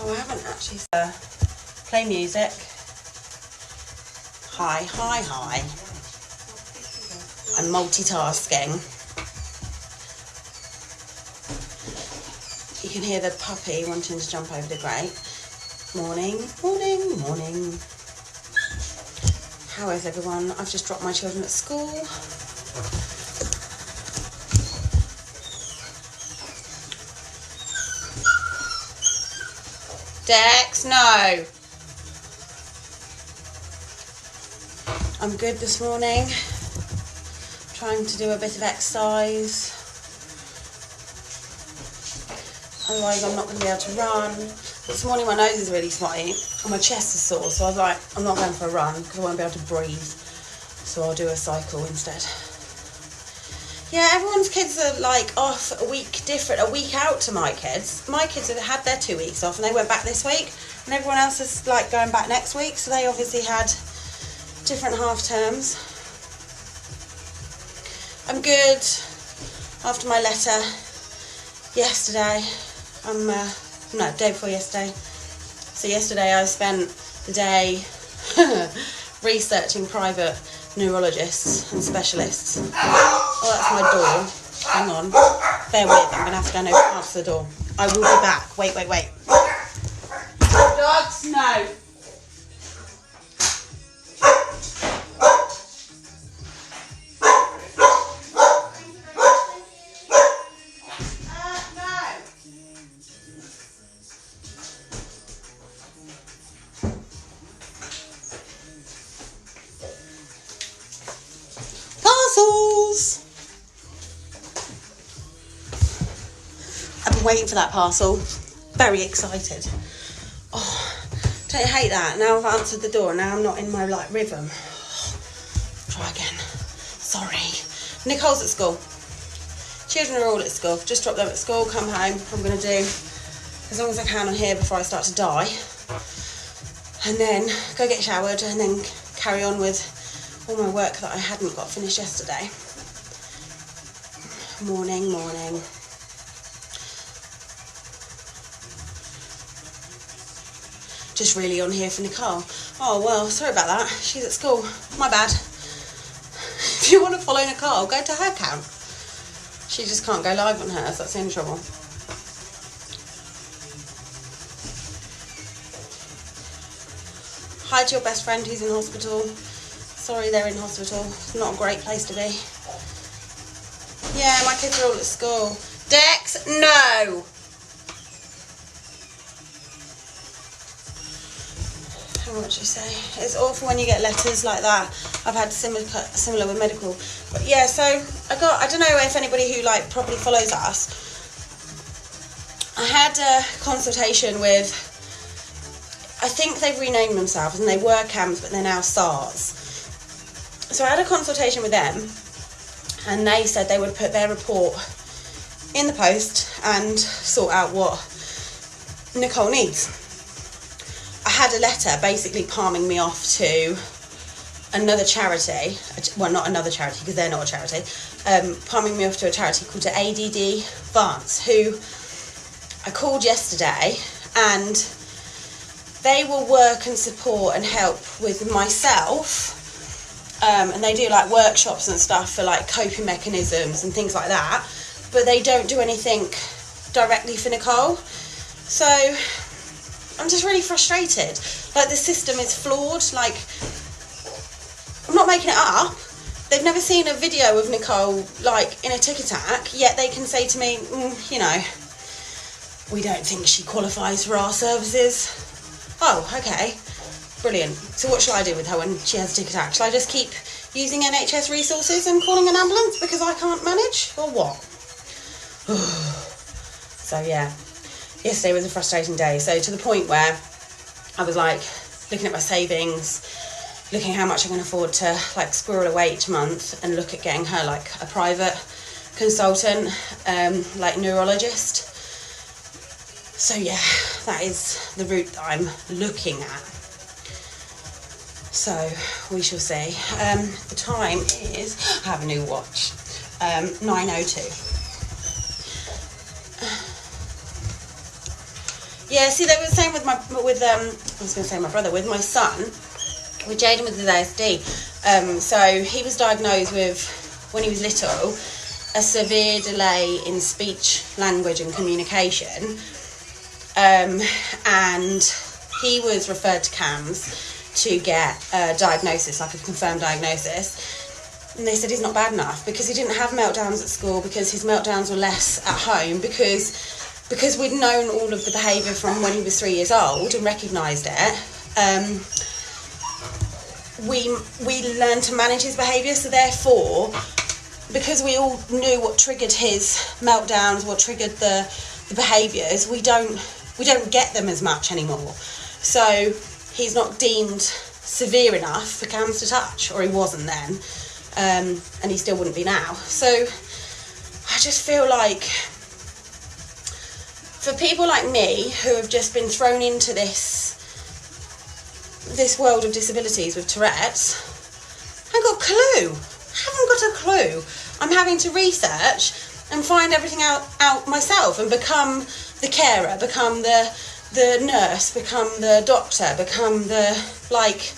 Oh, I haven't actually play music. Hi. I'm multitasking. You can hear the puppy wanting to jump over the grate. Morning. How is everyone? I've just dropped my children at school. Dex, no. I'm good this morning. Trying to do a bit of exercise. Otherwise I'm not going to be able to run. This morning my nose is really snotty and my chest is sore, so I was like, I'm not going for a run because I won't be able to breathe. So I'll do a cycle instead. Yeah, everyone's kids are like off a week out to my kids. My kids have had their 2 weeks off and they went back this week, and everyone else is like going back next week, so they obviously had different half terms. I'm good after my letter yesterday. Day before yesterday. So yesterday I spent the day researching private neurologists and specialists. Oh, that's my door. Hang on. Bear with, I'm going to have to go and answer the door. I will be back. Wait. Dogs, no. I've been waiting for that parcel. Very excited. Oh, don't you hate that? Now I've answered the door. Now I'm not in my rhythm. Try again. Sorry. Nicole's at school. Children are all at school. Just drop them at school, come home. I'm going to do as long as I can on here before I start to die. And then go get showered and then carry on with all my work that I hadn't got finished yesterday. Morning. Just really on here for Nicole. Oh, well, sorry about that. She's at school. My bad. If you want to follow Nicole, go to her account. She just can't go live on hers. That's the only trouble. Hi to your best friend who's in hospital. Sorry they're in hospital. Not a great place to be. Yeah, my kids are all at school. Dex, no! What did you say? It's awful when you get letters like that. I've had similar with medical. But yeah, so I don't know if anybody who properly follows us. I had a consultation with, I think they've renamed themselves and they were CAMHS but they're now SARS. So I had a consultation with them and they said they would put their report in the post and sort out what Nicole needs. I had a letter basically palming me off to another charity, well not another charity because they're not a charity, palming me off to a charity called the ADD Vance, who I called yesterday, and they will work and support and help with myself, and they do workshops and stuff for coping mechanisms and things like that, but they don't do anything directly for Nicole. So I'm just really frustrated. The system is flawed. I'm not making it up. They've never seen a video of Nicole in a tick attack, yet they can say to me, we don't think she qualifies for our services. Oh, okay, brilliant. So what shall I do with her when she has a tick attack? Shall I just keep using NHS resources and calling an ambulance because I can't manage, or what? So yeah. Yesterday was a frustrating day, so to the point where I was looking at my savings, looking how much I can afford to squirrel away each month and look at getting her a private consultant, neurologist. So yeah, that is the route that I'm looking at. So we shall see. The time is, I have a new watch, 9:02. Yeah, see, they were the same with I was going to say my brother, with my son, with Jaden with his ASD. So he was diagnosed with, when he was little, a severe delay in speech, language and communication. And he was referred to CAMHS to get a diagnosis, like a confirmed diagnosis. And they said he's not bad enough because he didn't have meltdowns at school, because his meltdowns were less at home, because we'd known all of the behaviour from when he was 3 years old and recognised it. We learned to manage his behaviour, so therefore, because we all knew what triggered his meltdowns, what triggered the behaviours, we don't get them as much anymore. So he's not deemed severe enough for CAMHS to touch, or he wasn't then, and he still wouldn't be now. So I just feel like, for people like me who have just been thrown into this world of disabilities with Tourette's, I haven't got a clue. I'm having to research and find everything out myself, and become the carer, become the nurse, become the doctor, become the, like,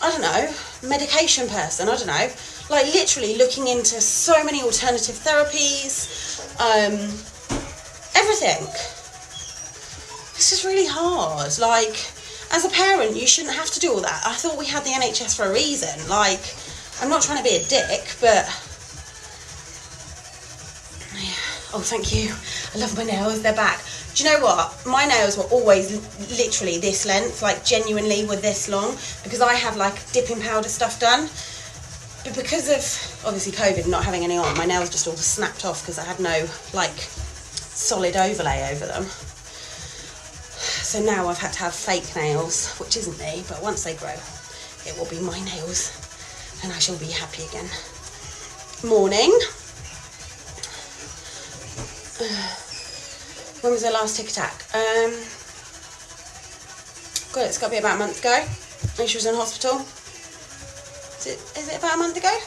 I don't know, medication person, I don't know. Like, literally looking into so many alternative therapies, everything. It's just really hard. Like, as a parent, you shouldn't have to do all that. I thought we had the NHS for a reason. Like, I'm not trying to be a dick, but... Oh, thank you. I love my nails. They're back. Do you know what? My nails were always literally this length, like genuinely were this long, because I have like dipping powder stuff done. But because of, obviously, COVID, not having any on, my nails just all snapped off because I had no, like, solid overlay over them. So now I've had to have fake nails, which isn't me, but once they grow, it will be my nails, and I shall be happy again. Morning. When was her last tick attack? God, it's got to be about a month ago. I think she was in hospital. Is it about a month ago?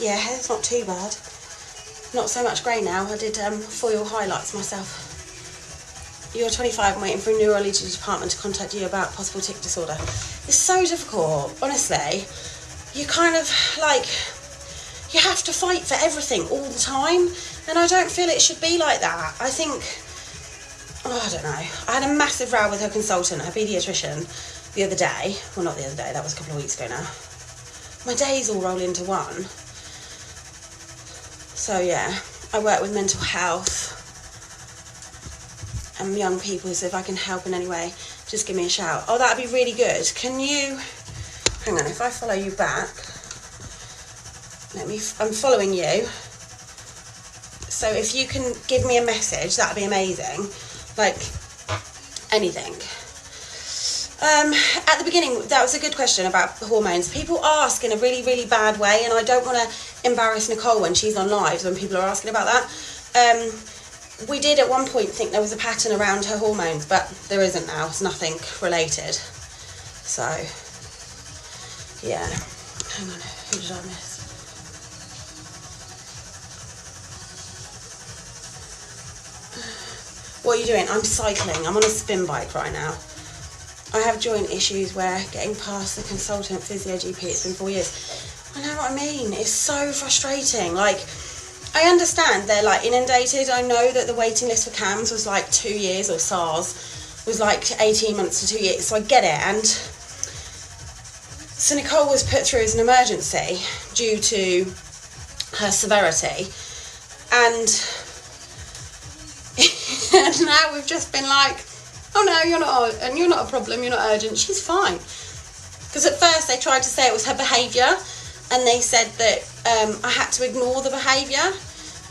Yeah, it's not too bad. Not so much grey now. I did foil highlights myself. You're 25 and waiting for a neurology department to contact you about possible tick disorder. It's so difficult, honestly. You kind of, like, you have to fight for everything all the time, and I don't feel it should be like that. I think, I don't know. I had a massive row with her consultant, her paediatrician, the other day. Well, not the other day, that was a couple of weeks ago now. My days all roll into one. So yeah, I work with mental health and young people, so if I can help in any way, just give me a shout. Oh, that'd be really good. Can you, hang on, if I follow you back, I'm following you. So if you can give me a message, that'd be amazing. Like, anything. At the beginning, that was a good question about the hormones. People ask in a really, really bad way, and I don't want to embarrass Nicole when she's on lives when people are asking about that. We did at one point think there was a pattern around her hormones, but there isn't now. It's nothing related. So, yeah. Hang on, who did I miss? What are you doing? I'm cycling. I'm on a spin bike right now. I have joint issues where getting past the consultant physio GP, it's been 4 years. I know what I mean. It's so frustrating. Like, I understand they're like inundated. I know that the waiting list for CAMHS was like 2 years, or SARS was like 18 months to 2 years. So I get it. And so Nicole was put through as an emergency due to her severity. And and now we've just been like, oh no, you're not a problem, you're not urgent, she's fine. Because at first they tried to say it was her behaviour, and they said that I had to ignore the behaviour,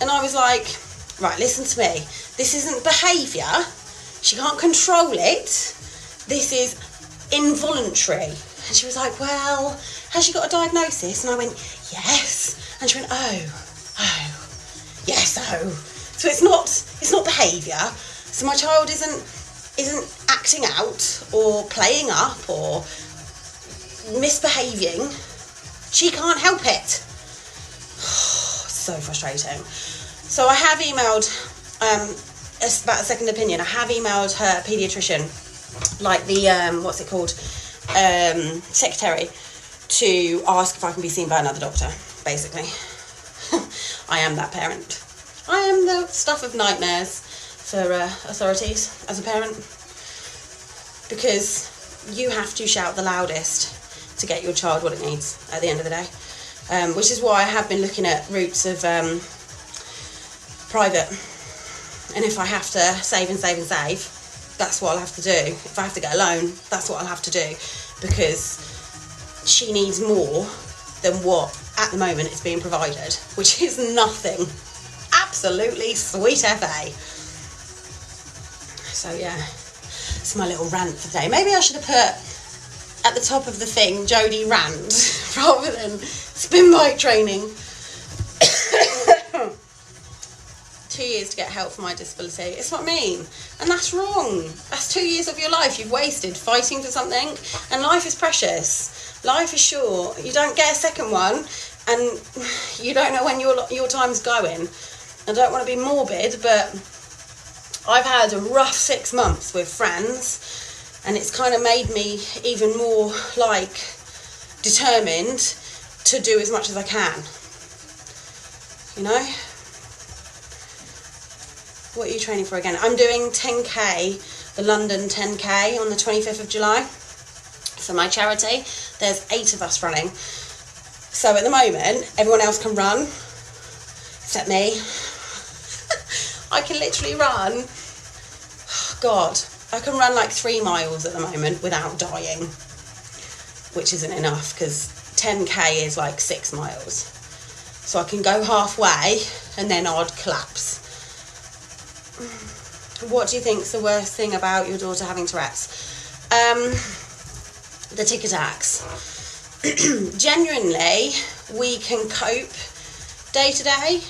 and I was like, right, listen to me, this isn't behaviour, she can't control it, this is involuntary. And she was like, well, has she got a diagnosis? And I went, yes. And she went, oh, yes, oh. So it's not behaviour. So my child isn't acting out or playing up or misbehaving. She can't help it. So frustrating. So I have emailed about a second opinion. I have emailed her paediatrician, like the what's it called, secretary, to ask if I can be seen by another doctor, basically. I am that parent. I am the stuff of nightmares for authorities as a parent, because you have to shout the loudest to get your child what it needs at the end of the day, which is why I have been looking at routes of private, and if I have to save and save and save, that's what I'll have to do. If I have to get a loan, that's what I'll have to do, because she needs more than what at the moment is being provided, which is nothing. Absolutely sweet FA. So yeah, it's my little rant for today. Maybe I should have put at the top of the thing Jodie rant rather than spin bike training. 2 years to get help for my disability. It's what I mean. And that's wrong. That's 2 years of your life you've wasted fighting for something. And life is precious. Life is short. You don't get a second one, and you don't know when your time's going. I don't want to be morbid, but I've had a rough 6 months with friends, and it's kind of made me even more like determined to do as much as I can. You know? What are you training for again? I'm doing 10k, the London 10k on the 25th of July for my charity. There's 8 of us running. So at the moment, everyone else can run, except me. I can literally run, God, I can run like 3 miles at the moment without dying, which isn't enough, because 10k is like 6 miles. So I can go halfway and then I'd collapse. What do you think's the worst thing about your daughter having Tourette's? The tic attacks. Genuinely, we can cope day to day.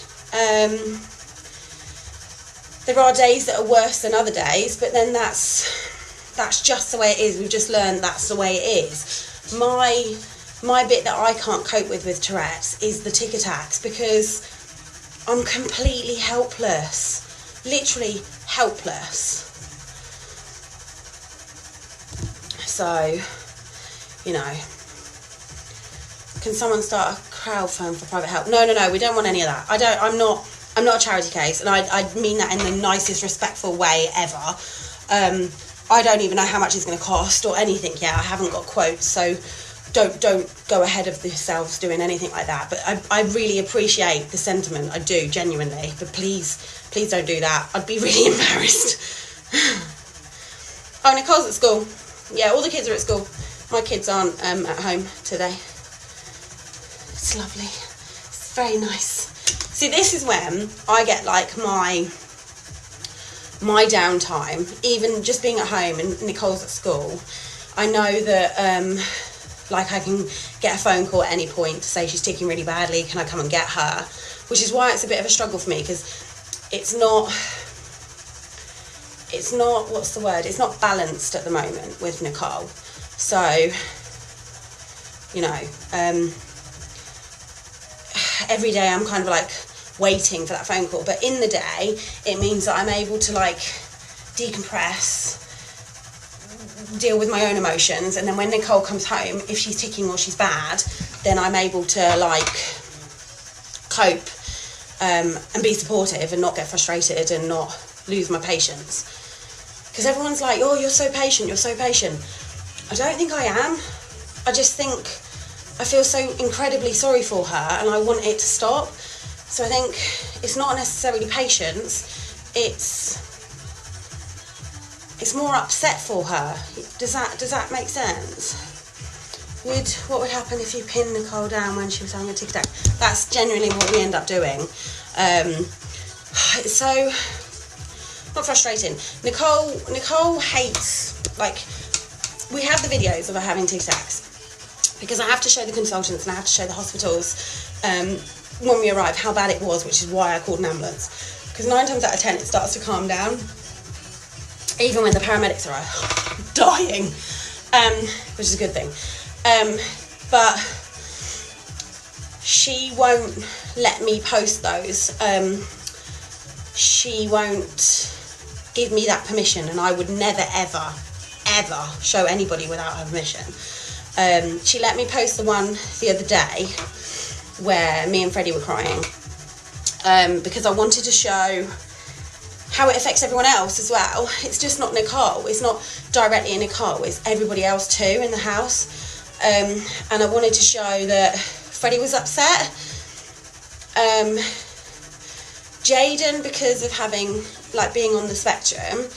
There are days that are worse than other days, but then that's just the way it is. We've just learned that's the way it is. My bit that I can't cope with Tourette's is the tic attacks, because I'm completely helpless. Literally helpless. So, you know, can someone start a crowdfund for private help? No, we don't want any of that. I'm not a charity case, and I mean that in the nicest, respectful way ever. I don't even know how much it's going to cost or anything yet. I haven't got quotes, so don't go ahead of yourselves doing anything like that. But I really appreciate the sentiment. I do, genuinely. But please don't do that. I'd be really embarrassed. Oh, Nicole's at school. Yeah, all the kids are at school. My kids aren't at home today. It's lovely. It's very nice. See, this is when I get like my downtime. Even just being at home and Nicole's at school, I know that like I can get a phone call at any point to say she's ticking really badly, can I come and get her? Which is why it's a bit of a struggle for me, because it's not, what's the word? It's not balanced at the moment with Nicole. So, you know, every day I'm kind of like waiting for that phone call. But in the day, it means that I'm able to like decompress, deal with my own emotions, and then when Nicole comes home, if she's ticking or she's bad, then I'm able to like cope and be supportive and not get frustrated and not lose my patience. Because everyone's like, oh, you're so patient. I don't think I am. I just think I feel so incredibly sorry for her and I want it to stop. So I think it's not necessarily patience, it's more upset for her. Does that make sense? What would happen if you pinned Nicole down when she was having a tic tac? That's genuinely what we end up doing. It's so not frustrating. Nicole hates, like, we have the videos of her having tic tacs because I have to show the consultants and I have to show the hospitals when we arrive how bad it was, which is why I called an ambulance. Because 9 times out of 10 it starts to calm down, even when the paramedics are dying, which is a good thing. But she won't let me post those. She won't give me that permission, and I would never, ever, ever show anybody without her permission. She let me post the one the other day where me and Freddie were crying, because I wanted to show how it affects everyone else as well. It's just not Nicole, it's not directly Nicole, it's everybody else too in the house. And I wanted to show that Freddie was upset. Jaden, because of having, like, being on the spectrum,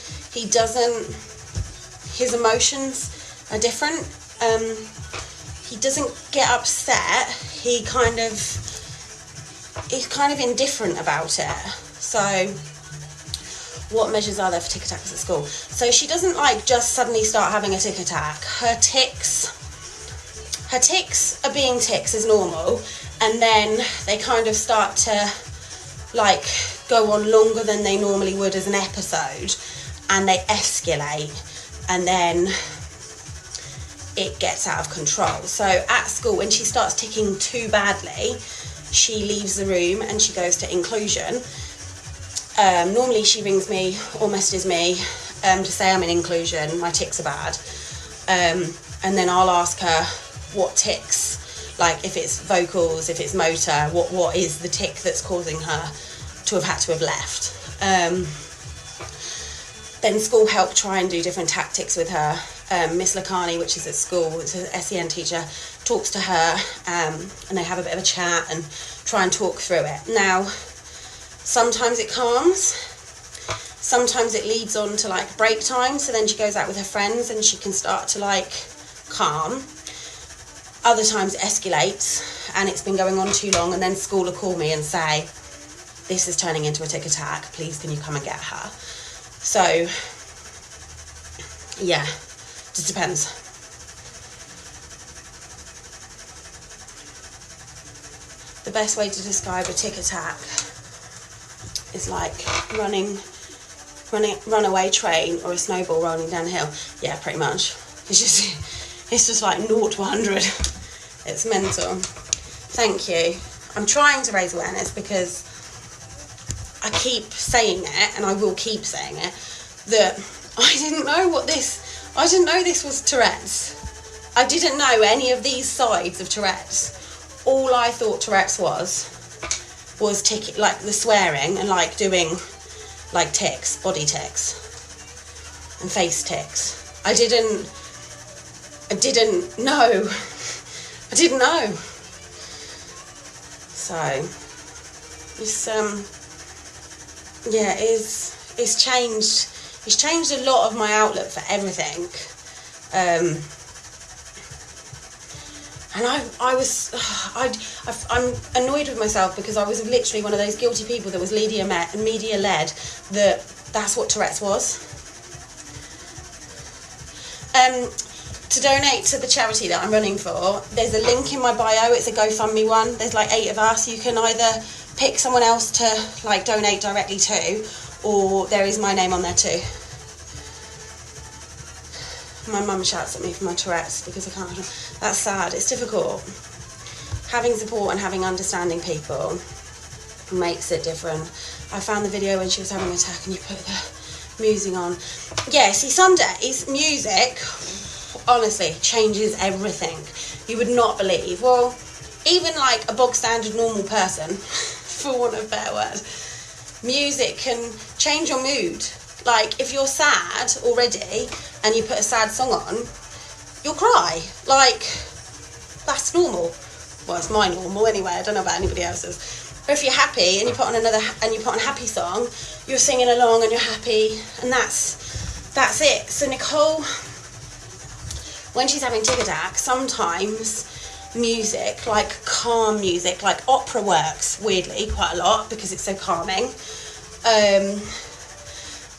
his emotions are different. He doesn't get upset, he's kind of indifferent about it. So what measures are there for tic attacks at school? So she doesn't, like, just suddenly start having a tic attack. Her tics are being tics as normal, and then they kind of start to, like, go on longer than they normally would as an episode, and they escalate, and then it gets out of control. So at school, when she starts ticking too badly, she leaves the room and she goes to inclusion. Normally she rings me or messages me to say I'm in inclusion, my tics are bad, and then I'll ask her what tics, like if it's vocals, if it's motor, what is the tic that's causing her to have left. Then school help try and do different tactics with her. Miss Lacani, which is at school, it's an SEN teacher, talks to her, and they have a bit of a chat and try and talk through it. Now, sometimes it calms, sometimes it leads on to, like, break time, so then she goes out with her friends and she can start to, like, calm. Other times it escalates and it's been going on too long, and then school will call me and say, this is turning into a tic attack, please can you come and get her? So yeah, just depends. The best way to describe a tic attack is like runaway train or a snowball rolling downhill. Yeah, pretty much. It's just like 0 to 100. It's mental. Thank you. I'm trying to raise awareness because I keep saying it, and I will keep saying it, that I didn't know this was Tourette's. I didn't know any of these sides of Tourette's. All I thought Tourette's was like the swearing and like doing like tics, body tics and face tics. I didn't know. I didn't know. So it's changed. It's changed a lot of my outlook for everything. And I'm annoyed with myself because I was literally one of those guilty people that was media led, that's what Tourette's was. To donate to the charity that I'm running for, there's a link in my bio. It's a GoFundMe one. There's like 8 of us. You can either pick someone else to like donate directly to, or there is my name on there too. My mum shouts at me for my Tourette's because I can't. That's sad. It's difficult. Having support and having understanding people makes it different. I found the video when she was having an attack and you put the music on. Yeah, see, some days music honestly changes everything. You would not believe. Well, even like a bog standard normal person, for want of a better word, music can change your mood. Like if you're sad already and you put a sad song on, you'll cry. Like that's normal. Well, it's my normal anyway. I don't know about anybody else's. Or if you're happy and you put on a happy song, you're singing along and you're happy, and that's it. So Nicole, when she's having tic attacks, sometimes music, like calm music, like opera works weirdly quite a lot because it's so calming.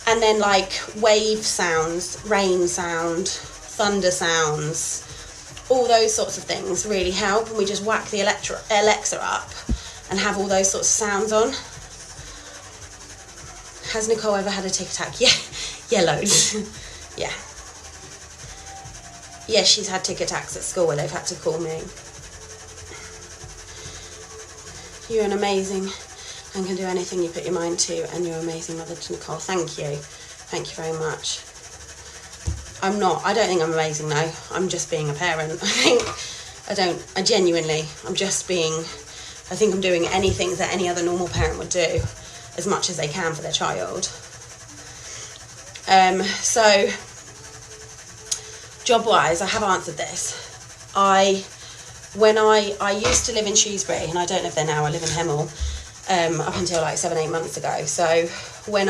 And then like wave sounds, rain sound, thunder sounds, all those sorts of things really help. And we just whack the Alexa up and have all those sorts of sounds on. Has Nicole ever had a tic attack? Yeah, loads. Yeah. Yeah, she's had tic attacks at school where they've had to call me. You're an amazing and can do anything you put your mind to, and you're an amazing mother to Nicole. Thank you. Thank you very much. I don't think I'm amazing though. I'm just being a parent. I genuinely, I think I'm doing anything that any other normal parent would do as much as they can for their child. So, job-wise, I have answered this. I used to live in Shrewsbury, and I don't live there now, I live in Hemel, up until like 7-8 months ago. So when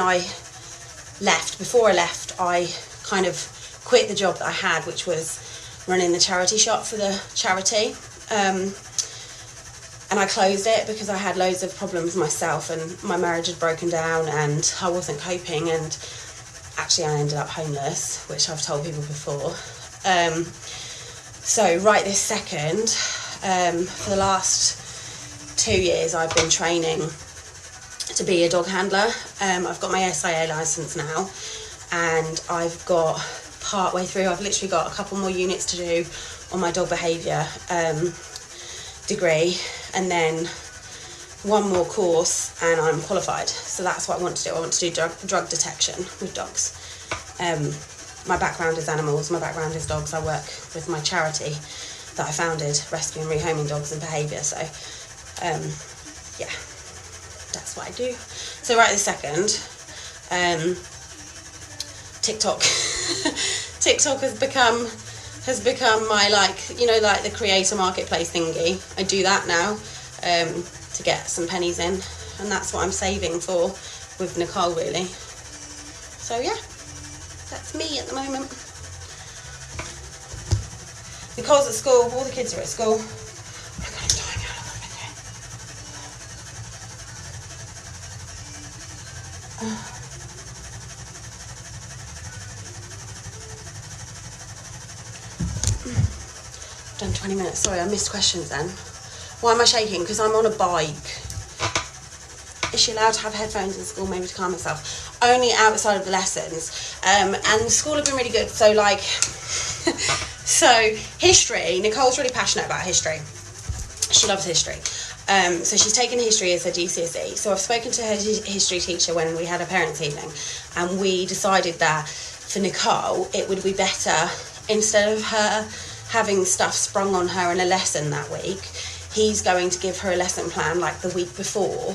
before I left, I kind of quit the job that I had, which was running the charity shop for the charity. And I closed it because I had loads of problems myself, and my marriage had broken down and I wasn't coping, and actually I ended up homeless, which I've told people before. So right this second, for the last 2 years I've been training to be a dog handler. I've got my SIA licence now, and I've got partway through, I've literally got a couple more units to do on my dog behaviour degree, and then one more course and I'm qualified. So that's what I want to do. I want to do drug detection with dogs. My background is animals, my background is dogs. I work with my charity that I founded, Rescue and Rehoming Dogs and Behaviour. So yeah, that's what I do. So right this second, TikTok has become my, like, you know, like the creator marketplace thingy. I do that now to get some pennies in, and that's what I'm saving for with Nicole, really. So yeah, that's me at the moment. Nicole's at school, all the kids are at school. Look, I'm dying out of everything. Done 20 minutes. Sorry, I missed questions then. Why am I shaking? Because I'm on a bike. Is she allowed to have headphones in school, maybe to calm herself? Only outside of the lessons. And the school have been really good. So, like, so history. Nicole's really passionate about history. She loves history. So she's taken history as her GCSE. So I've spoken to her history teacher when we had a parents' evening, and we decided that for Nicole, it would be better, instead of her having stuff sprung on her in a lesson that week, he's going to give her a lesson plan like the week before,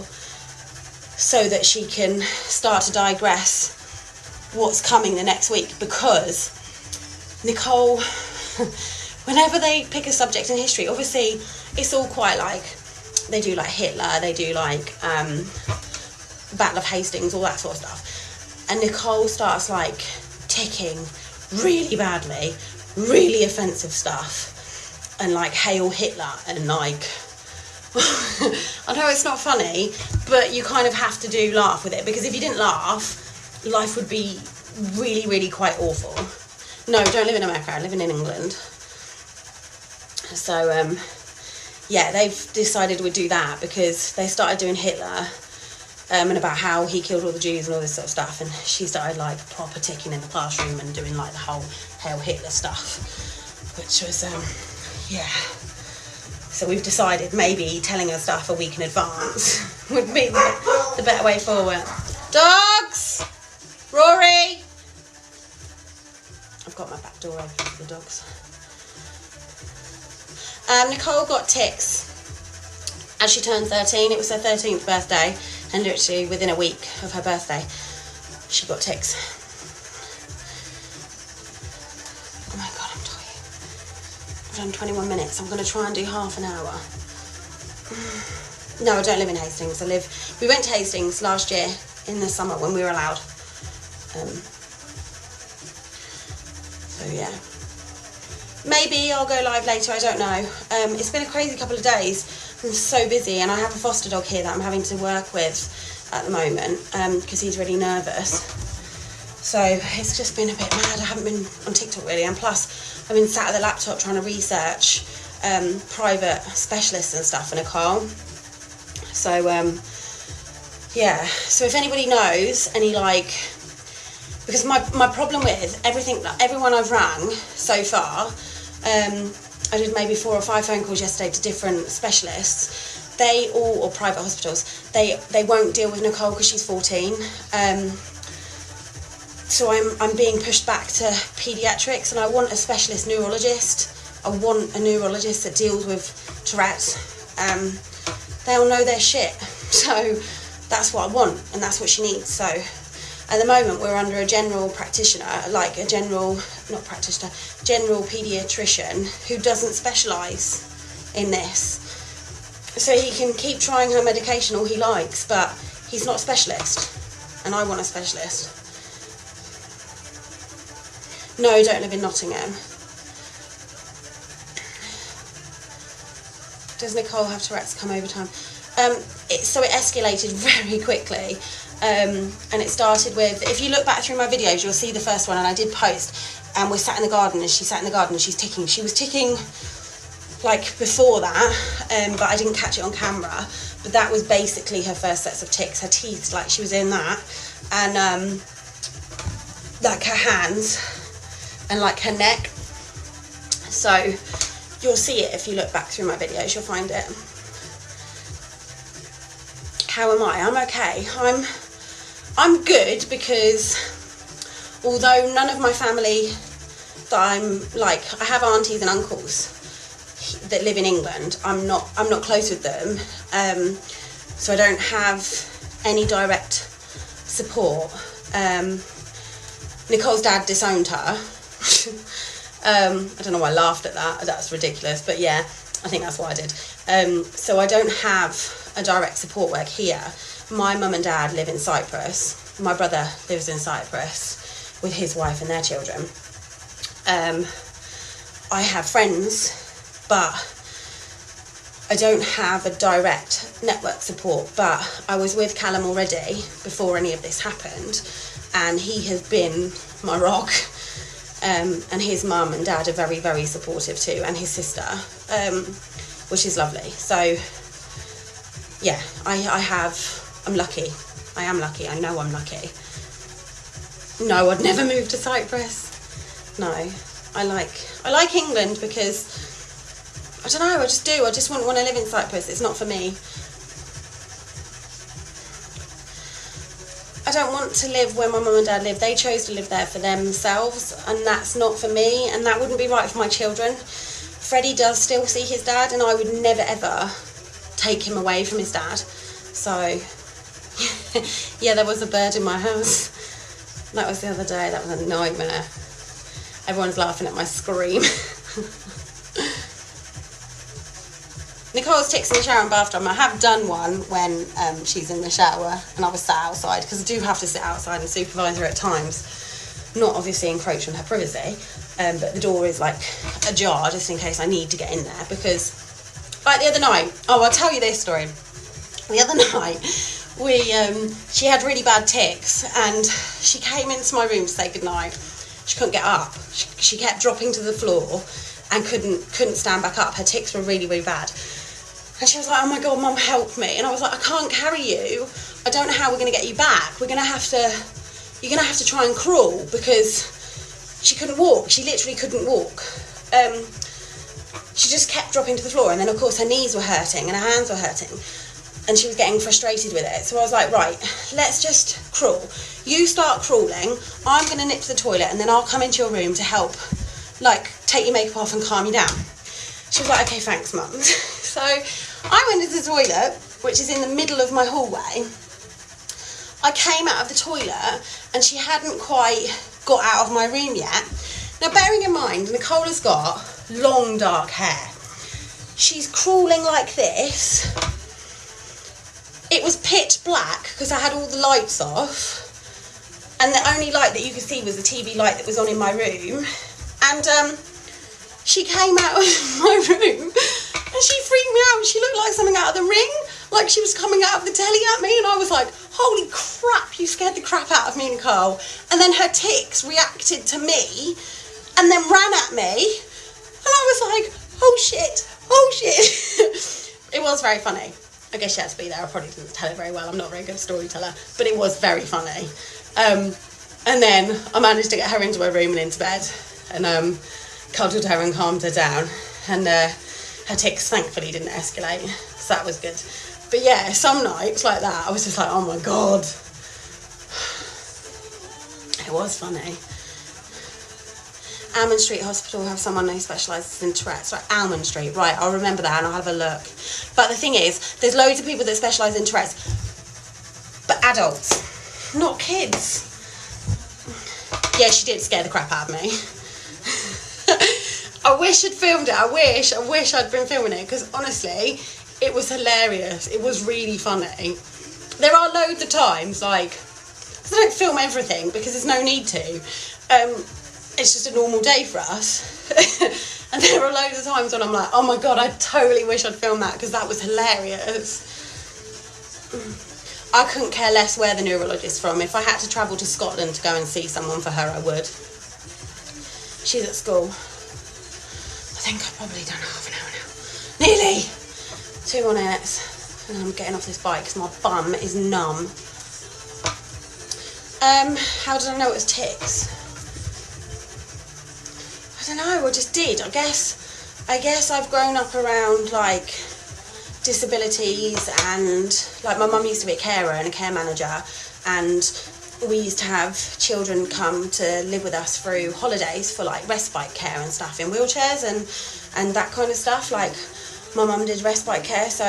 so that she can start to digress what's coming the next week. Because Nicole, whenever they pick a subject in history, obviously it's all quite like, they do like Hitler, they do like Battle of Hastings, all that sort of stuff, and Nicole starts like ticking really badly, really offensive stuff, and like Hail Hitler, and like I know it's not funny, but you kind of have to laugh with it, because if you didn't laugh, life would be really, really quite awful. No, don't live in America, I live in England. So yeah, they've decided we'd do that, because they started doing Hitler and about how he killed all the Jews and all this sort of stuff, and she started like proper ticking in the classroom and doing like the whole Hail Hitler stuff, which was yeah. So we've decided maybe telling her stuff a week in advance would be the better way forward. Dogs! Rory! I've got my back door open for the dogs. Nicole got tics as she turned 13. It was her 13th birthday, and literally within a week of her birthday, she got tics. Oh my God, I'm tired. I've done 21 minutes. I'm going to try and do half an hour. No, I don't live in Hastings. We went to Hastings last year in the summer when we were allowed. So yeah. Maybe I'll go live later, I don't know. It's been a crazy couple of days. I'm so busy, and I have a foster dog here that I'm having to work with at the moment because he's really nervous. So it's just been a bit mad. I haven't been on TikTok really, and plus I've been sat at the laptop trying to research private specialists and stuff for Nicole. So yeah, so if anybody knows any, like, because my problem with everyone I've rang so far, I did maybe 4 or 5 phone calls yesterday to different specialists. They all, or private hospitals, they won't deal with Nicole because she's 14. So I'm being pushed back to paediatrics, and I want a specialist neurologist. I want a neurologist that deals with Tourette's. They'll know their shit. So that's what I want, and that's what she needs. So at the moment we're under a general practitioner, like a general paediatrician who doesn't specialise in this. So he can keep trying her medication all he likes, but he's not a specialist, and I want a specialist. No, don't live in Nottingham. Does Nicole have Tourette's? Come over time. So it escalated very quickly, and it started with, if you look back through my videos, you'll see the first one, and I did post, and we're sat in the garden, and she sat in the garden, and she's ticking. She was ticking like before that, but I didn't catch it on camera. But that was basically her first sets of ticks. Her teeth, like she was in that, and like her hands, and like her neck. So you'll see it if you look back through my videos, you'll find it. How am I? I'm okay. I'm good, because although none of my family that I'm like, I have aunties and uncles that live in England, I'm not close with them, so I don't have any direct support. Nicole's dad disowned her. I don't know why I laughed at that. That's ridiculous, but yeah, I think that's what I did. So I don't have a direct support work here. My mum and dad live in Cyprus. My brother lives in Cyprus with his wife and their children. I have friends, but I don't have a direct network support. But I was with Callum already before any of this happened, and he has been my rock. And his mum and dad are very, very supportive too, and his sister, which is lovely. So yeah, I'm lucky. I am lucky. I know I'm lucky. No, I'd never move to Cyprus. No, I like England because, I don't know, I just do. I just wouldn't want to live in Cyprus. It's not for me. I don't want to live where my mum and dad live. They chose to live there for themselves, and that's not for me, and that wouldn't be right for my children. Freddie does still see his dad, and I would never ever take him away from his dad. So yeah, there was a bird in my house. That was the other day. That was a nightmare. Everyone's laughing at my scream. Nicole's ticks in the shower and bathroom. I have done one when she's in the shower and I was sat outside, because I do have to sit outside and supervise her at times. Not obviously encroach on her privacy, but the door is like ajar just in case I need to get in there. Because like the other night, I'll tell you this story. The other night, she had really bad ticks, and she came into my room to say goodnight. She couldn't get up. She kept dropping to the floor and couldn't stand back up. Her ticks were really, really bad. And she was like, oh my God, Mum, help me. And I was like, I can't carry you. I don't know how we're going to get you back. You're going to have to try and crawl, because she couldn't walk. She literally couldn't walk. She just kept dropping to the floor. And then, of course, her knees were hurting and her hands were hurting. And she was getting frustrated with it. So I was like, right, let's just crawl. You start crawling. I'm going to nip to the toilet, and then I'll come into your room to help, like, take your makeup off and calm you down. She was like, okay, thanks, Mum. So I went into the toilet, which is in the middle of my hallway. I came out of the toilet, and she hadn't quite got out of my room yet. Now, bearing in mind, Nicole has got long, dark hair. She's crawling like this. It was pitch black because I had all the lights off, and the only light that you could see was the TV light that was on in my room. And she came out of my room and she freaked me out. She looked like something out of The Ring, like she was coming out of the telly at me, and I was like, holy crap, you scared the crap out of me, Nicole. And then her ticks reacted to me and then ran at me, and I was like, oh shit. It was very funny. I guess she had to be there. I probably didn't tell it very well. I'm not a very good storyteller, but it was very funny. And then I managed to get her into her room and into bed, and cuddled her and calmed her down. And her ticks thankfully didn't escalate, so that was good. But yeah, some nights like that, I was just like, oh my God. It It was funny. Almond Street Hospital have someone who specialises in Tourette's. Right, Almond Street, right, I'll remember that and I'll have a look. But the thing is, there's loads of people that specialise in Tourette's, but adults, not kids. Yeah, she did scare the crap out of me. I wish I'd filmed it. I wish I'd been filming it, because honestly, it was hilarious. It was really funny. There are loads of times, like, I don't film everything because there's no need to. It's just a normal day for us. And there are loads of times when I'm like, oh my God, I totally wish I'd filmed that, because that was hilarious. I couldn't care less where the neurologist's from. If I had to travel to Scotland to go and see someone for her, I would. She's at school. I think I've probably done half an hour now. Nearly. 2 more minutes. And I'm getting off this bike because my bum is numb. How did I know it was ticks? I don't know, I just did. I guess I've grown up around, like, disabilities, and like my mum used to be a carer and a care manager, and we used to have children come to live with us through holidays for like respite care and stuff in wheelchairs and that kind of stuff. Like my mum did respite care, so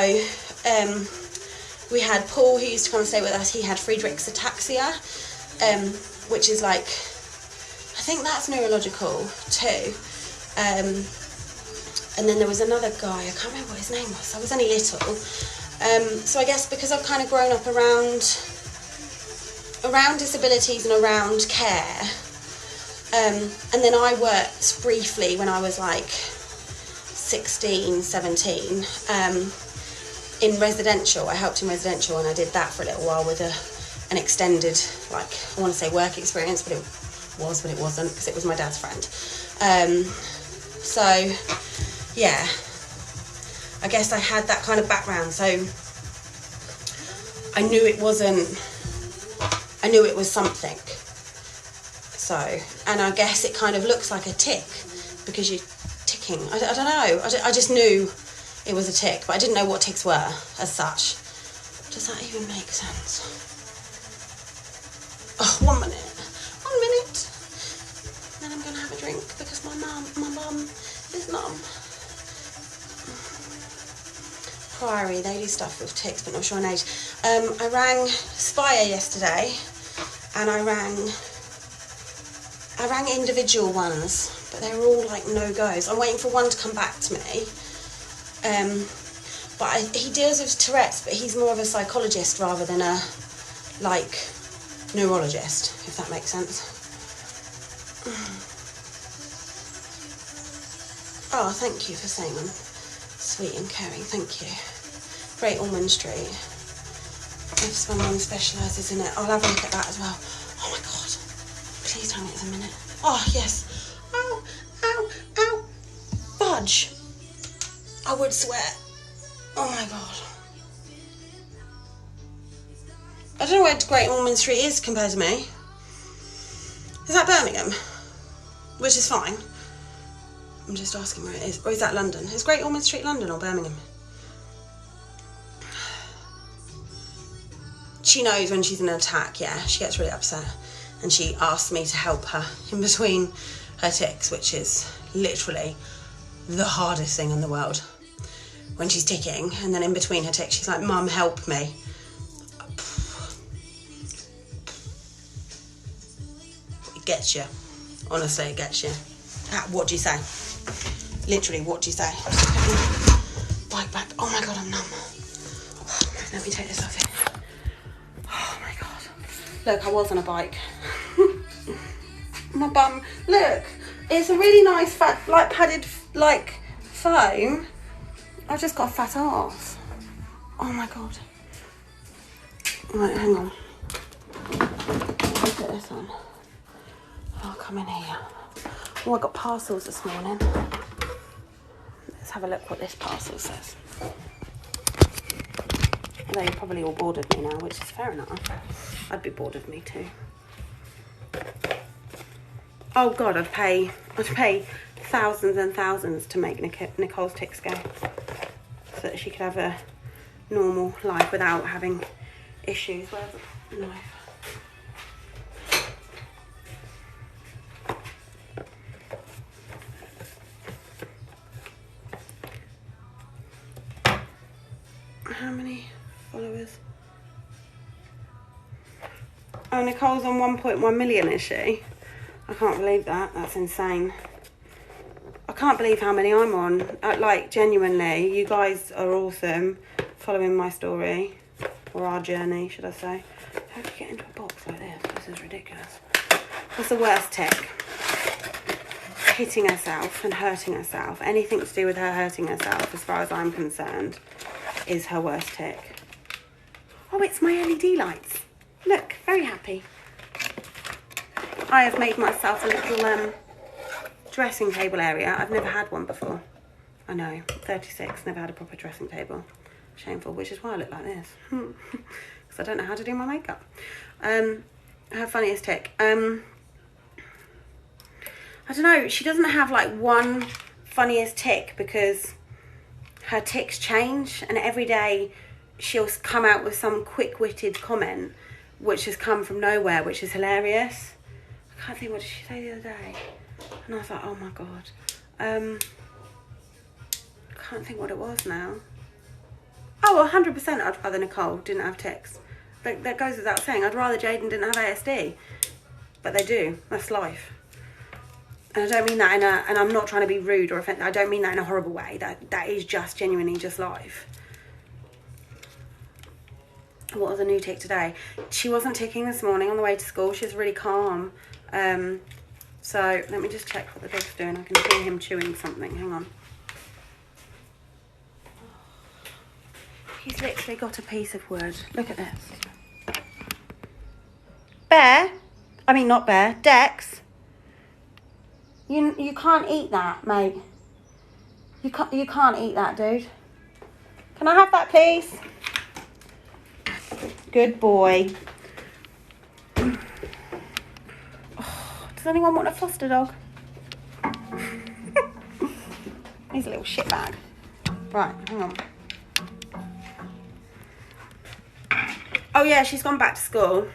we had Paul who used to come and stay with us. He had Friedreich's ataxia, which is like, I think that's neurological too. And then there was another guy, I can't remember what his name was, I was only little. So I guess because I've kind of grown up around disabilities and around care, and then I worked briefly when I was like 16, 17, in residential. I helped in residential, and I did that for a little while with an extended, like, I want to say work experience, but it wasn't, because it was my dad's friend. So yeah, I guess I had that kind of background, so I knew it was something. So, and I guess it kind of looks like a tick because you're ticking. I don't know. I just knew it was a tick, but I didn't know what ticks were as such. Does that even make sense? Oh, 1 minute. 1 minute. Then I'm going to have a drink because my mum is numb. Priory, they do stuff with ticks, but not sure on age. I rang Spire yesterday, and I rang individual ones, but they were all like no-goes. I'm waiting for one to come back to me. But he deals with Tourette's, but he's more of a psychologist rather than a, like, neurologist, if that makes sense. Oh, thank you for saying them. Sweet and caring, thank you. Great Ormond Street. If someone specialises in it, I'll have a look at that as well. Oh my God. Please tell me it's a minute. Oh, yes. Ow, ow, ow. Fudge. I would swear. Oh my God. I don't know where Great Ormond Street is compared to me. Is that Birmingham? Which is fine. I'm just asking where it is. Or is that London? Is Great Ormond Street London or Birmingham? She knows when she's in an attack, yeah. She gets really upset. And she asks me to help her in between her tics, which is literally the hardest thing in the world. When she's ticking, and then in between her tics, she's like, Mum, help me. It gets you. Honestly, it gets you. What do you say? Literally, what do you say? Bike back. Oh my God, I'm numb. Let me take this off here. Oh my God. Look, I was on a bike. My bum. Look, it's a really nice fat, like padded, like foam. I've just got a fat arse. Oh my God. Right, hang on. I'll put this on. I'll come in here. Oh, I got parcels this morning. Let's have a look what this parcel says. Although you're probably all bored of me now, which is fair enough. I'd be bored of me too. Oh God, I'd pay thousands and thousands to make Nicole's tics go, so that she could have a normal life without having issues. Where's the knife? Oh, Nicole's on 1.1 million, is she? I can't believe that. That's insane. I can't believe how many I'm on. Like, genuinely, you guys are awesome following my story. Or our journey, should I say. How do you get into a box like this? This is ridiculous. What's the worst tick? Hitting herself and hurting herself. Anything to do with her hurting herself, as far as I'm concerned, is her worst tick. Oh, it's my LED lights. Look, very happy. I have made myself a little dressing table area. I've never had one before. I know, 36, never had a proper dressing table. Shameful, which is why I look like this. Because I don't know how to do my makeup. Her funniest tick. I don't know, she doesn't have like one funniest tick because her ticks change, and every day she'll come out with some quick-witted comment which has come from nowhere, which is hilarious. I can't think, what did she say the other day? And I was like, oh my god. I can't think what it was now. Oh, 100% I'd rather Nicole didn't have ticks. That goes without saying. I'd rather Jaden didn't have ASD. But they do. That's life. And I don't mean that in a... And I'm not trying to be rude or offensive. I don't mean that in a horrible way. That is just genuinely just life. What was a new tick today? She wasn't ticking this morning on the way to school. She was really calm. So let me just check what the dog's doing. I can hear him chewing something. Hang on. He's literally got a piece of wood. Look at this. Bear? I mean, not Bear. Dex? You can't eat that, mate. You can't eat that, dude. Can I have that, please? Good boy. Oh, does anyone want a foster dog? He's a little shit bag. Right, hang on. Oh yeah, she's gone back to school.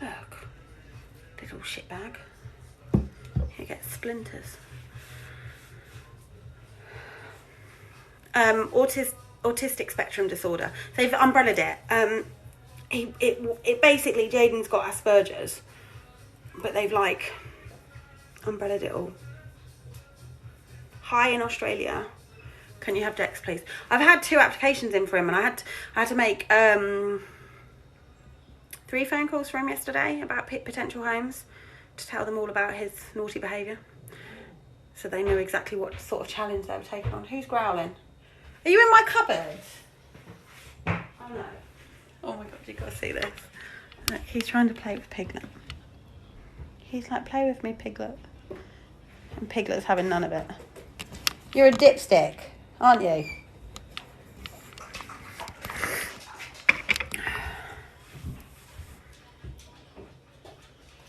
Look, little shit bag. He gets splinters. Autistic spectrum disorder. They've umbrellaed it. It basically, Jaden's got Asperger's, but they've like umbrellaed it all. Hi in Australia. Can you have Dex, please? I've had 2 applications in for him, and I had to make 3 phone calls for him yesterday about potential homes to tell them all about his naughty behaviour, so they knew exactly what sort of challenge they were taking on. Who's growling? Are you in my cupboard? Oh no. Oh my god, you've got to see this. Look, he's trying to play with Piglet. He's like, play with me, Piglet. And Piglet's having none of it. You're a dipstick, aren't you?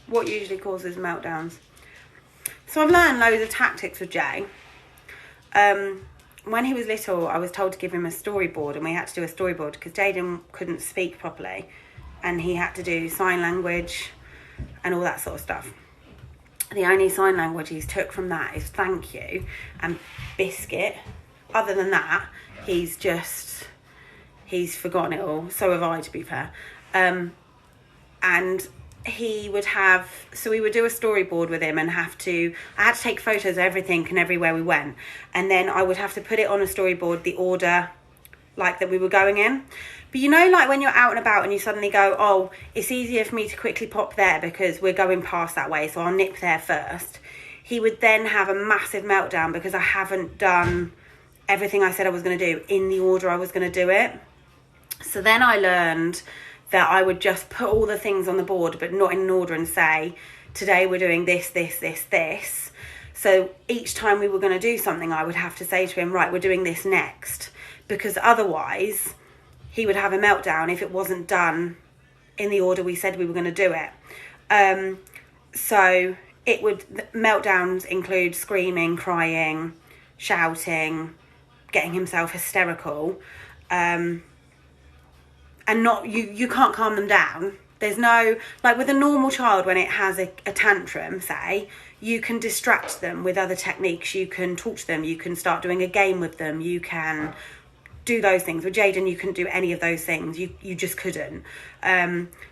What usually causes meltdowns? So I've learned loads of tactics with Jay. When he was little, I was told to give him a storyboard, and we had to do a storyboard because Jaden couldn't speak properly, and he had to do sign language and all that sort of stuff. The only sign language he's took from that is thank you and biscuit. Other than that, he's forgotten it all. So have I, to be fair. And he would have, so we would do a storyboard with him and I had to take photos of everything and everywhere we went. And then I would have to put it on a storyboard, the order like that we were going in. But you know, like when you're out and about and you suddenly go, oh, it's easier for me to quickly pop there because we're going past that way, so I'll nip there first. He would then have a massive meltdown because I haven't done everything I said I was going to do in the order I was going to do it. So then I learned that I would just put all the things on the board, but not in an order, and say, today we're doing this, this, this, this. So each time we were going to do something, I would have to say to him, right, we're doing this next. Because otherwise, he would have a meltdown if it wasn't done in the order we said we were going to do it. So it would, meltdowns include screaming, crying, shouting, getting himself hysterical. And not, you can't calm them down. There's no, like with a normal child, when it has a tantrum, say, you can distract them with other techniques. You can talk to them. You can start doing a game with them. You can do those things. With Jaden, you couldn't do any of those things. You just couldn't.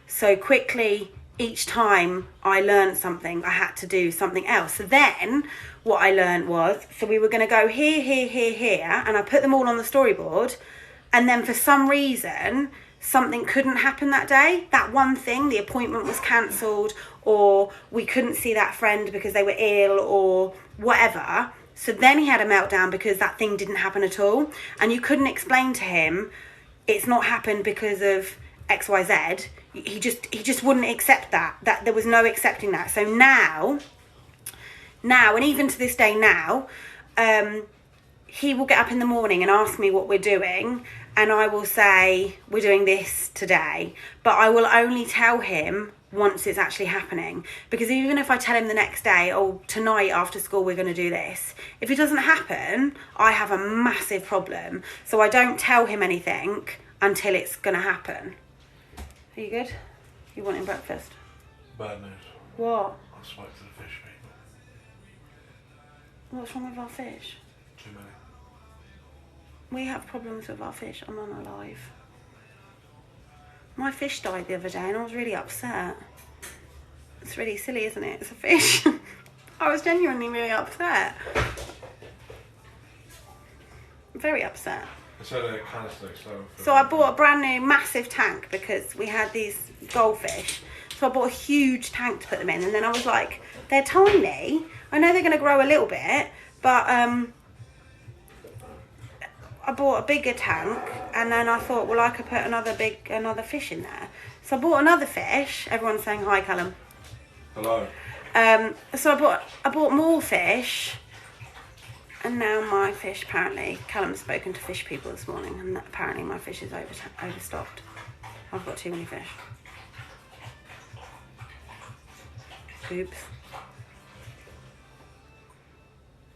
So quickly, each time I learned something, I had to do something else. So then what I learned was, so we were going to go here, here, here, here, and I put them all on the storyboard. And then for some reason, something couldn't happen that day. That one thing, the appointment was cancelled, or we couldn't see that friend because they were ill or whatever. So then he had a meltdown because that thing didn't happen at all. And you couldn't explain to him, it's not happened because of X, Y, Z. He just wouldn't accept that there was no accepting that. So now, and even to this day now, he will get up in the morning and ask me what we're doing, and I will say, we're doing this today, but I will only tell him once it's actually happening. Because even if I tell him the next day, oh, tonight after school we're going to do this, if it doesn't happen, I have a massive problem. So I don't tell him anything until it's going to happen. Are you good? You wanting breakfast? Bad news. What? I spoke to the fish people. What's wrong with our fish? Too many. We have problems with our fish. I'm unalive. My fish died the other day and I was really upset. It's really silly, isn't it? It's a fish. I was genuinely really upset. Very upset. So I bought a brand new massive tank because we had these goldfish. So I bought a huge tank to put them in, and then I was like, they're tiny. I know they're going to grow a little bit, but I bought a bigger tank, and then I thought, well, I could put another fish in there. So I bought another fish. Everyone's saying hi, Callum. Hello. So I bought more fish, and now my fish, apparently, Callum's spoken to fish people this morning, and apparently my fish is overstocked. I've got too many fish. Oops.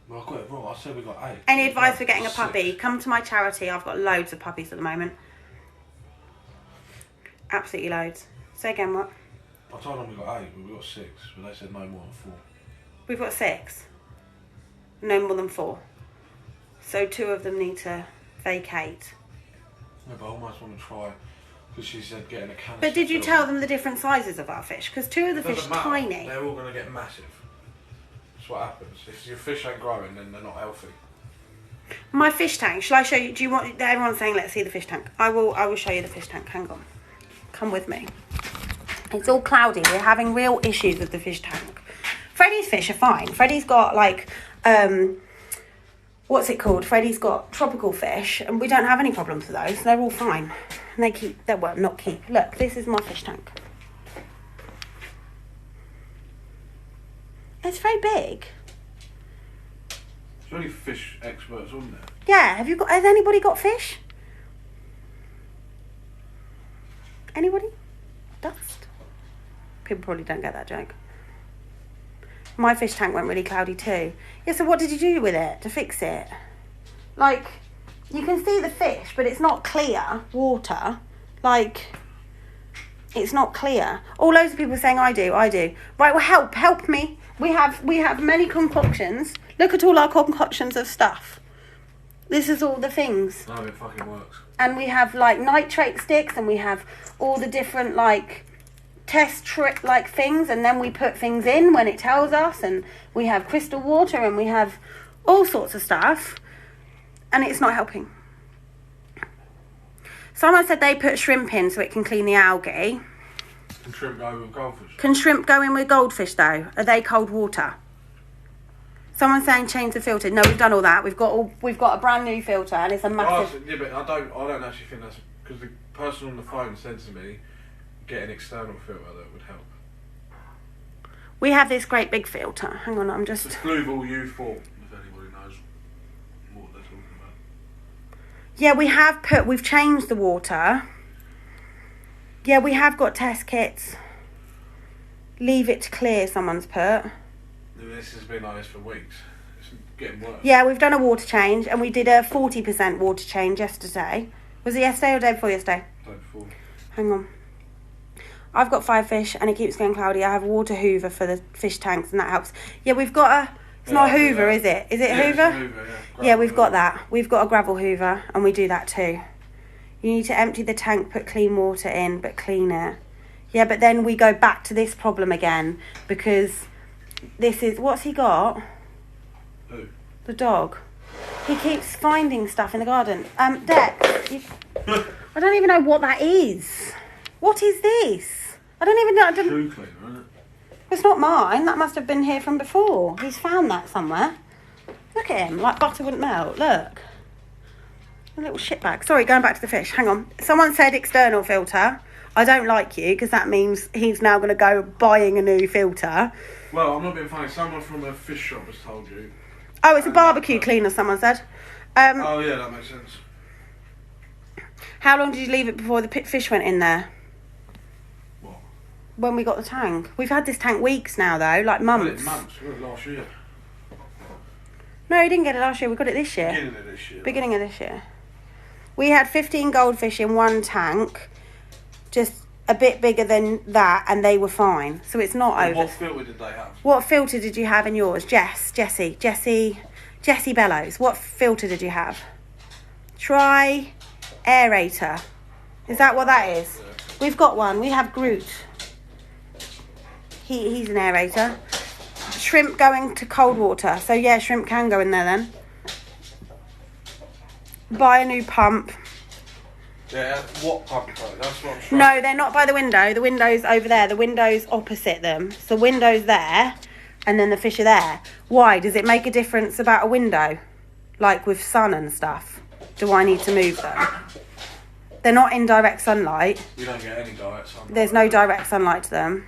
Well, I got it wrong. I said we got 8. Any advice for getting a puppy? Come to my charity. I've got loads of puppies at the moment. Absolutely loads. Say again, what? I told them we got 8, but we got 6. But they said no more than 4. We've got 6. No more than 4. So 2 of them need to vacate. No, but I almost want to try, because she said getting a canister. But did you tell them the different sizes of our fish? Because 2 of the fish are tiny. They're all going to get massive. That's what happens. If your fish ain't growing, then they're not healthy. My fish tank. Shall I show you? Do you want? Everyone's saying let's see the fish tank. I will show you the fish tank. Hang on. Come with me. It's all cloudy. We're having real issues with the fish tank. Freddie's fish are fine. Freddie's got like what's it called? Freddie's got tropical fish, and we don't have any problems with those. They're all fine. And not keep. Look, this is my fish tank. It's very big. There's only fish experts on there. Yeah, has anybody got fish? Anybody? Dust? People probably don't get that joke. My fish tank went really cloudy too. Yeah, so what did you do with it to fix it? Like, you can see the fish, but it's not clear water. Like, it's not clear. All loads of people saying I do. Right, well, help me. We have many concoctions. Look at all our concoctions of stuff. This is all the things. No, it fucking works. And we have like nitrate sticks, and we have all the different like test trick like things, and then we put things in when it tells us, and we have crystal water, and we have all sorts of stuff, and it's not helping. Someone said they put shrimp in so it can clean the algae. Can shrimp go with goldfish? Can shrimp go in with goldfish though? Are they cold water? Someone's saying change the filter. No, we've done all that. We've got a brand new filter, and it's a massive. Yeah, but I don't actually think that's because the person on the phone said to me, get an external filter that would help. We have this great big filter. Hang on, I'm just. It's Blueball U4. If anybody knows what they're talking about. Yeah, we've changed the water. Yeah, we have got test kits. Leave it clear, someone's put. This has been like this for weeks. It's getting worse. Yeah, we've done a water change, and we did a 40% water change yesterday. Was it yesterday or the day before yesterday? Day before. Hang on. I've got 5 fish, and it keeps getting cloudy. I have a water hoover for the fish tanks, and that helps. Yeah, we've got It's not Hoover, is it? Is it Hoover? It's Hoover, yeah. Yeah, we've got that. We've got a gravel Hoover, and we do that too. You need to empty the tank, put clean water in, but clean it. Yeah, but then we go back to this problem again, because this is... What's he got? Who? The dog. He keeps finding stuff in the garden. Dex, I don't even know what that is. What is this? I don't even know. Shoe cleaner, isn't it? It's not mine. That must have been here from before. He's found that somewhere. Look at him, like butter wouldn't melt. Look. A little shitbag. Sorry, going back to the fish. Hang on. Someone said external filter. I don't like you, because that means he's now going to go buying a new filter. Well, I'm not being funny. Someone from a fish shop has told you. Oh, it's a barbecue cleaner, someone said. Oh, yeah, that makes sense. How long did you leave it before the fish went in there? What? When we got the tank. We've had this tank weeks now, though, like months. Months. We got it last year. No, we didn't get it last year. We got it this year. Beginning of this year. Beginning of this year. We had 15 goldfish in one tank, just a bit bigger than that, and they were fine. So it's not over. What filter did they have? What filter did you have in yours? Jessie Bellows. What filter did you have? Try aerator. Is that what that is? Yeah. We've got one. We have Groot. He's an aerator. Shrimp going to cold water. So yeah, shrimp can go in there then. Buy a new pump. Yeah, what pump though? That's what I'm trying. No, they're not by the window. The window's over there. The window's opposite them. So the window's there, and then the fish are there. Why? Does it make a difference about a window? Like with sun and stuff? Do I need to move them? They're not in direct sunlight. You don't get any direct sunlight. There's no direct sunlight to them.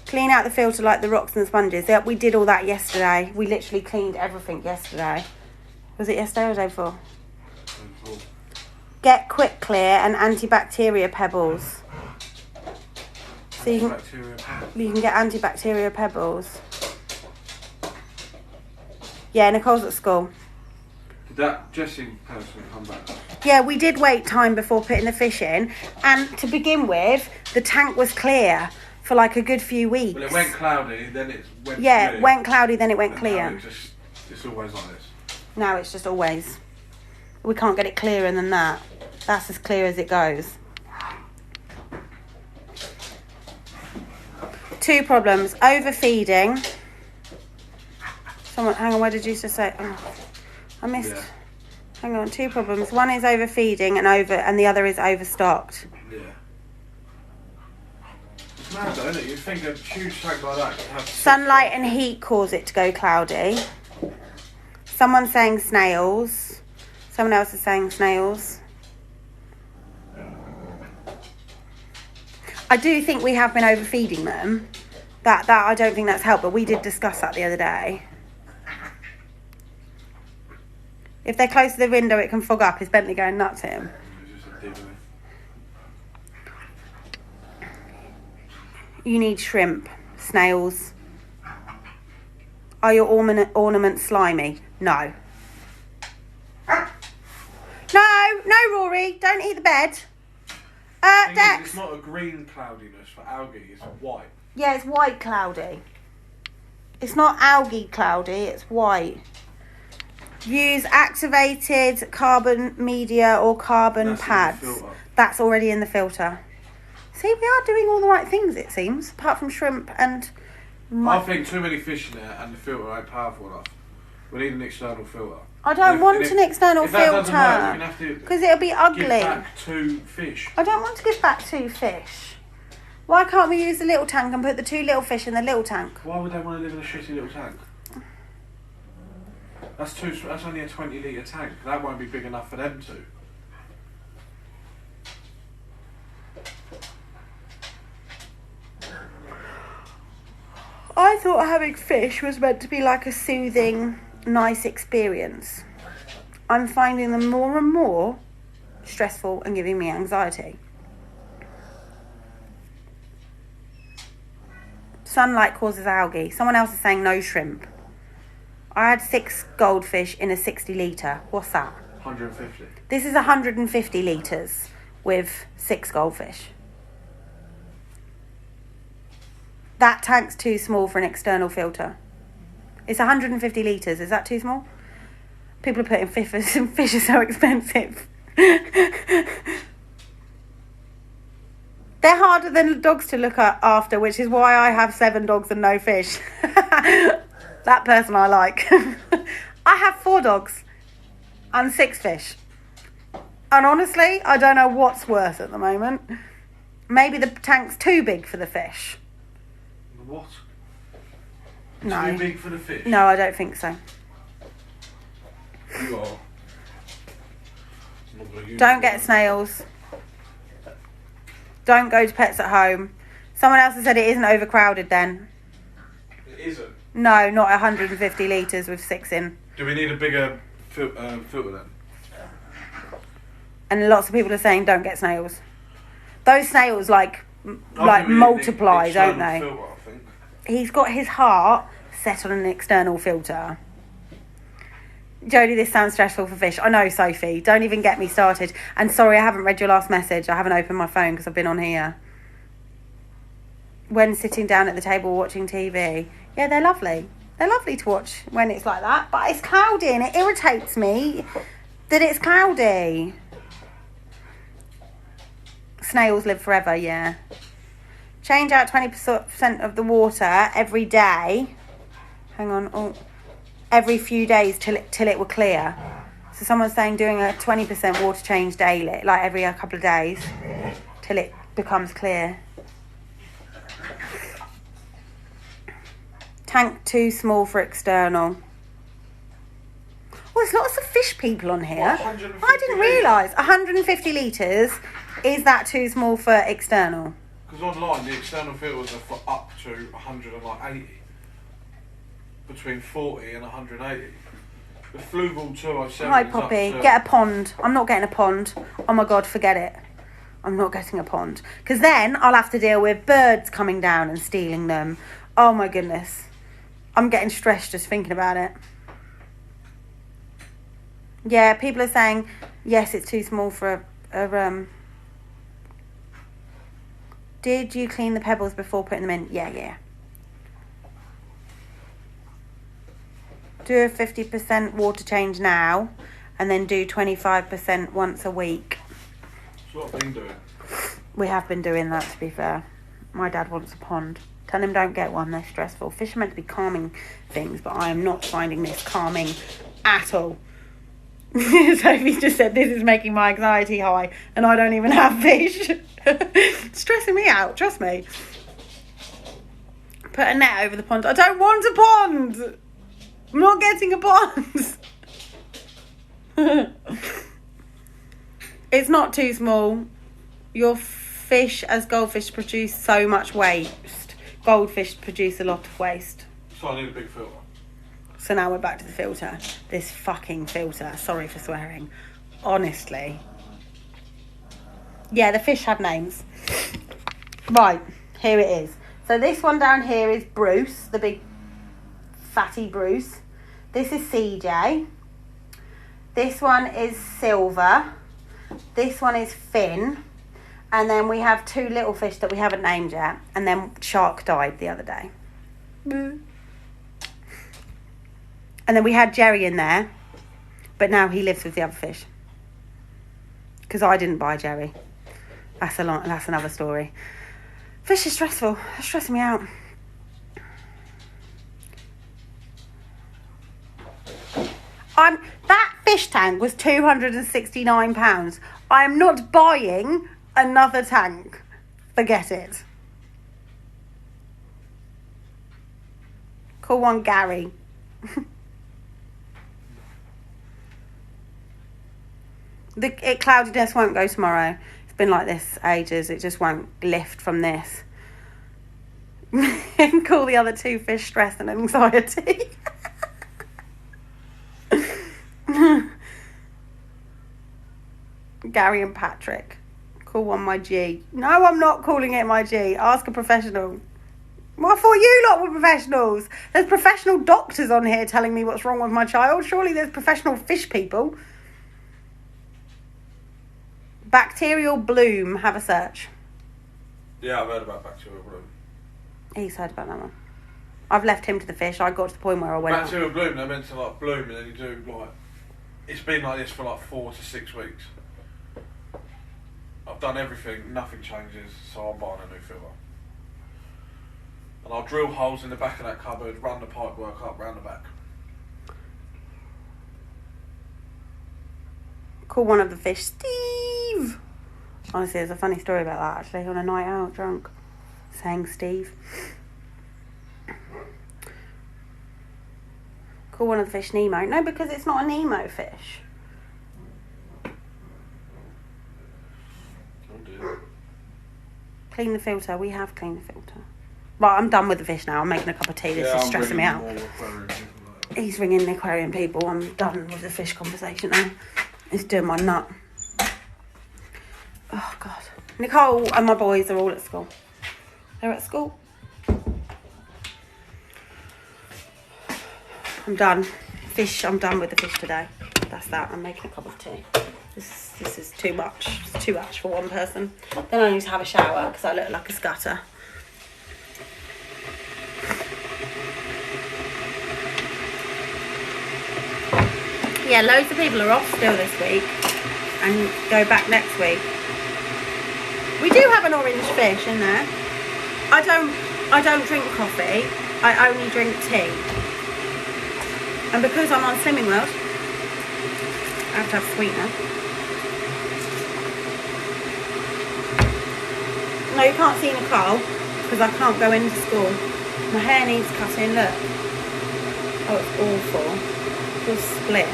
Clean out the filter like the rocks and sponges. Yeah, we did all that yesterday. We literally cleaned everything yesterday. Was it yesterday or the day before? Get Quick Clear and antibacteria pebbles. So you can get antibacteria pebbles. Yeah, Nicole's at school. Did that Jessie person come back? Yeah, we did wait time before putting the fish in. And to begin with, the tank was clear for like a good few weeks. Well, it went cloudy, then it went Yeah, clear. it went cloudy, then it went And clear. now it's always like this. Now it's just always. We can't get it clearer than that. That's as clear as it goes. Two problems. Overfeeding. Someone, hang on, what did you just say? Oh, I missed. Yeah. Hang on, two problems. One is overfeeding and the other is overstocked. Yeah. It's mad though, isn't it? You'd think a huge tank like that could have... Sunlight and heat cause it to go cloudy. Someone's saying snails. Someone else is saying snails. I do think we have been overfeeding them. That I don't think that's helped, but we did discuss that the other day. If they're close to the window, it can fog up. Is Bentley going nuts at him? It's just a dig, isn't it? You need shrimp, snails. Are your ornaments slimy? No. No, Rory, don't eat the bed. Thing is, Dex. it's not a green cloudiness for algae, it's white. Yeah, it's white cloudy. It's not algae cloudy, it's white. Use activated carbon media or carbon That's in the pads. filter. That's already in the filter. See, we are doing all the right things, it seems, apart from shrimp and... I think too many fish in there and the filter ain't powerful enough. We need an external filter. I don't want an external if that doesn't work, we're filter gonna have to because it'll be give ugly. back 2 fish. I don't want to give back 2 fish. Why can't we use the little tank and put the 2 little fish in the little tank? Why would they want to live in a shitty little tank? That's only a 20 litre tank. That won't be big enough for them to. I thought having fish was meant to be like a soothing, nice experience. I'm finding them more and more stressful and giving me anxiety. Sunlight causes algae. Someone else is saying no shrimp. I had 6 goldfish in a 60 litre. What's that? 150. This is 150 litres with 6 goldfish. That tank's too small for an external filter. It's 150 litres. Is that too small? People are putting fish are so expensive. They're harder than dogs to look at after, which is why I have 7 dogs and no fish. That person I like. I have 4 dogs and 6 fish. And honestly, I don't know what's worse at the moment. Maybe the tank's too big for the fish. What? No. Too big for the fish? No, I don't think so. You are. Don't get snails. Don't go to Pets at Home. Someone else has said it isn't overcrowded then. It isn't? No, not 150 litres with 6 in. Do we need a bigger filter then? And lots of people are saying don't get snails. Those snails like multiply, don't they? Filter, I think. He's got his heart set on an external filter. Jodie, this sounds stressful for fish. I know, Sophie. Don't even get me started. And sorry, I haven't read your last message. I haven't opened my phone because I've been on here. When sitting down at the table watching TV. Yeah, they're lovely. They're lovely to watch when it's like that. But it's cloudy and it irritates me that it's cloudy. Snails live forever, yeah. Change out 20% of the water every day. Hang on. Oh. Every few days till it will clear. So someone's saying doing a 20% water change daily, like every couple of days, till it becomes clear. Tank too small for external. Oh, there's lots of fish people on here. I didn't realise. 150 litres, is that too small for external? Because online the external filters are for up to 180. Between 40 and 180. The Fluval 207. Hi, Poppy. Get a pond. I'm not getting a pond. Oh my God, forget it. I'm not getting a pond. Because then I'll have to deal with birds coming down and stealing them. Oh my goodness. I'm getting stressed just thinking about it. Yeah, people are saying, yes, it's too small for a Did you clean the pebbles before putting them in? Yeah. Do a 50% water change now and then do 25% once a week. That's what I've been doing. We have been doing that, to be fair. My dad wants a pond. Tell him don't get one, they're stressful. Fish are meant to be calming things, but I am not finding this calming at all. Sophie just said this is making my anxiety high and I don't even have fish. Stressing me out, trust me. Put a net over the pond. I don't want a pond! I'm not getting a pond. It's not too small. Your fish as goldfish produce so much waste. Goldfish produce a lot of waste. So I need a big filter. So now we're back to the filter. This fucking filter. Sorry for swearing. Honestly. Yeah, the fish have names. Right, here it is. So this one down here is Bruce, the big fatty Bruce. This is CJ. This one is Silver. This one is Finn. And then we have 2 little fish that we haven't named yet. And then Shark died the other day. And then we had Jerry in there. But now he lives with the other fish. Because I didn't buy Jerry. That's another story. Fish is stressful. It's stressing me out. That fish tank was £269. I am not buying another tank. Forget it. Call one Gary. Cloudiness won't go tomorrow. It's been like this ages. It just won't lift from this. Call the other 2 fish stress and anxiety. Gary and Patrick. Call one my G. No, I'm not calling it my G. Ask a professional. Well, I thought you lot were professionals. There's professional doctors on here telling me what's wrong with my child. Surely there's professional fish people. Bacterial bloom. Have a search. Yeah, I've heard about bacterial bloom. He's heard about that one. I've left him to the fish. I got to the point where I went Bacterial bloom, they're meant to like bloom and then you do like... It's been like this for like 4 to 6 weeks. I've done everything, nothing changes, so I'm buying a new filter. And I'll drill holes in the back of that cupboard, run the pipe work up round the back. Call one of the fish Steve. Honestly, there's a funny story about that actually. On a night out, drunk, saying Steve. Call one of the fish Nemo. No, because it's not a Nemo fish. Oh dear. Clean the filter. We have cleaned the filter. Right, I'm done with the fish now. I'm making a cup of tea. This is stressing me out. He's ringing the aquarium people. I'm done with the fish conversation now. It's doing my nut. Oh, God. Nicole and my boys are all at school. They're at school. I'm done. Fish, I'm done with the fish today. That's that. I'm making a cup of tea. This is too much. It's too much for one person. Then I need to have a shower because I look like a scutter. Yeah, loads of people are off still this week and go back next week. We do have an orange fish in there. I don't drink coffee. I only drink tea. And because I'm on Slimming World, I have to have sweetener. No, you can't see Nicole because I can't go into school. My hair needs cutting, look. Oh, it's awful. It's split.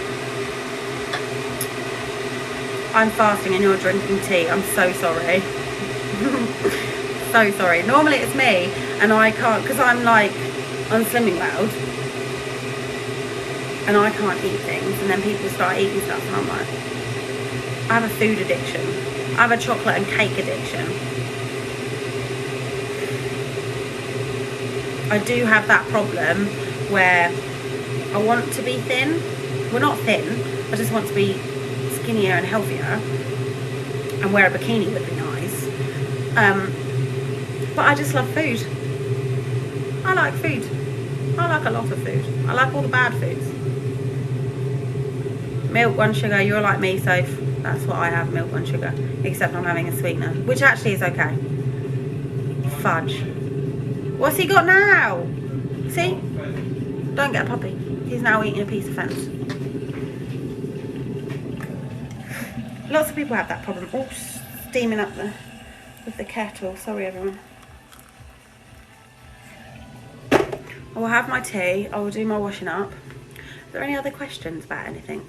I'm fasting and you're drinking tea. I'm so sorry. So sorry. Normally it's me and I can't, because I'm like on Slimming World and I can't eat things and then people start eating stuff and I'm like, I have a food addiction. I have a chocolate and cake addiction. I do have that problem where I want to be thin. Well, not thin. I just want to be skinnier and healthier and wear a bikini would be nice. But I just love food. I like food. I like a lot of food. I like all the bad foods. Milk, 1 sugar, you're like me, so that's what I have, milk, 1 sugar. Except I'm having a sweetener, which actually is okay. Fudge. What's he got now? See? Don't get a puppy. He's now eating a piece of fence. Lots of people have that problem. Oh, steaming up with the kettle. Sorry, everyone. I will have my tea. I will do my washing up. Are there any other questions about anything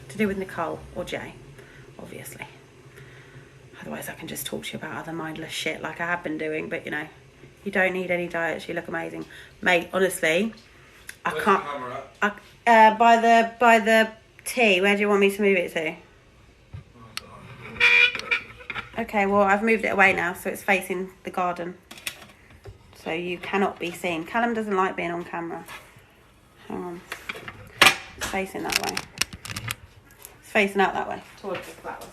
to do with Nicole or Jay? Obviously. Otherwise, I can just talk to you about other mindless shit like I have been doing. But, you know, you don't need any diets. You look amazing. Mate, honestly, I can't... by the tea. Where do you want me to move it to? Okay, well, I've moved it away now, so it's facing the garden. So you cannot be seen. Callum doesn't like being on camera. Hang on. It's facing that way. It's facing out that way, towards the flowers.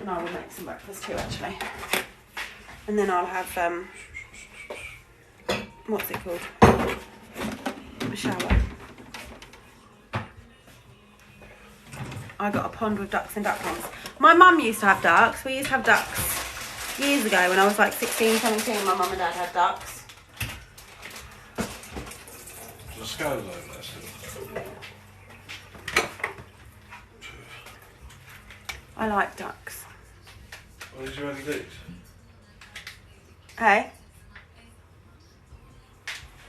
And I will make some breakfast too, actually. And then I'll have, what's it called? A shower. I got a pond with ducks and ducklings. My mum used to have ducks. We used to have ducks years ago when I was like 16, 17. My mum and dad had ducks. The scales over there still. I like ducks. What did you only do? Hey?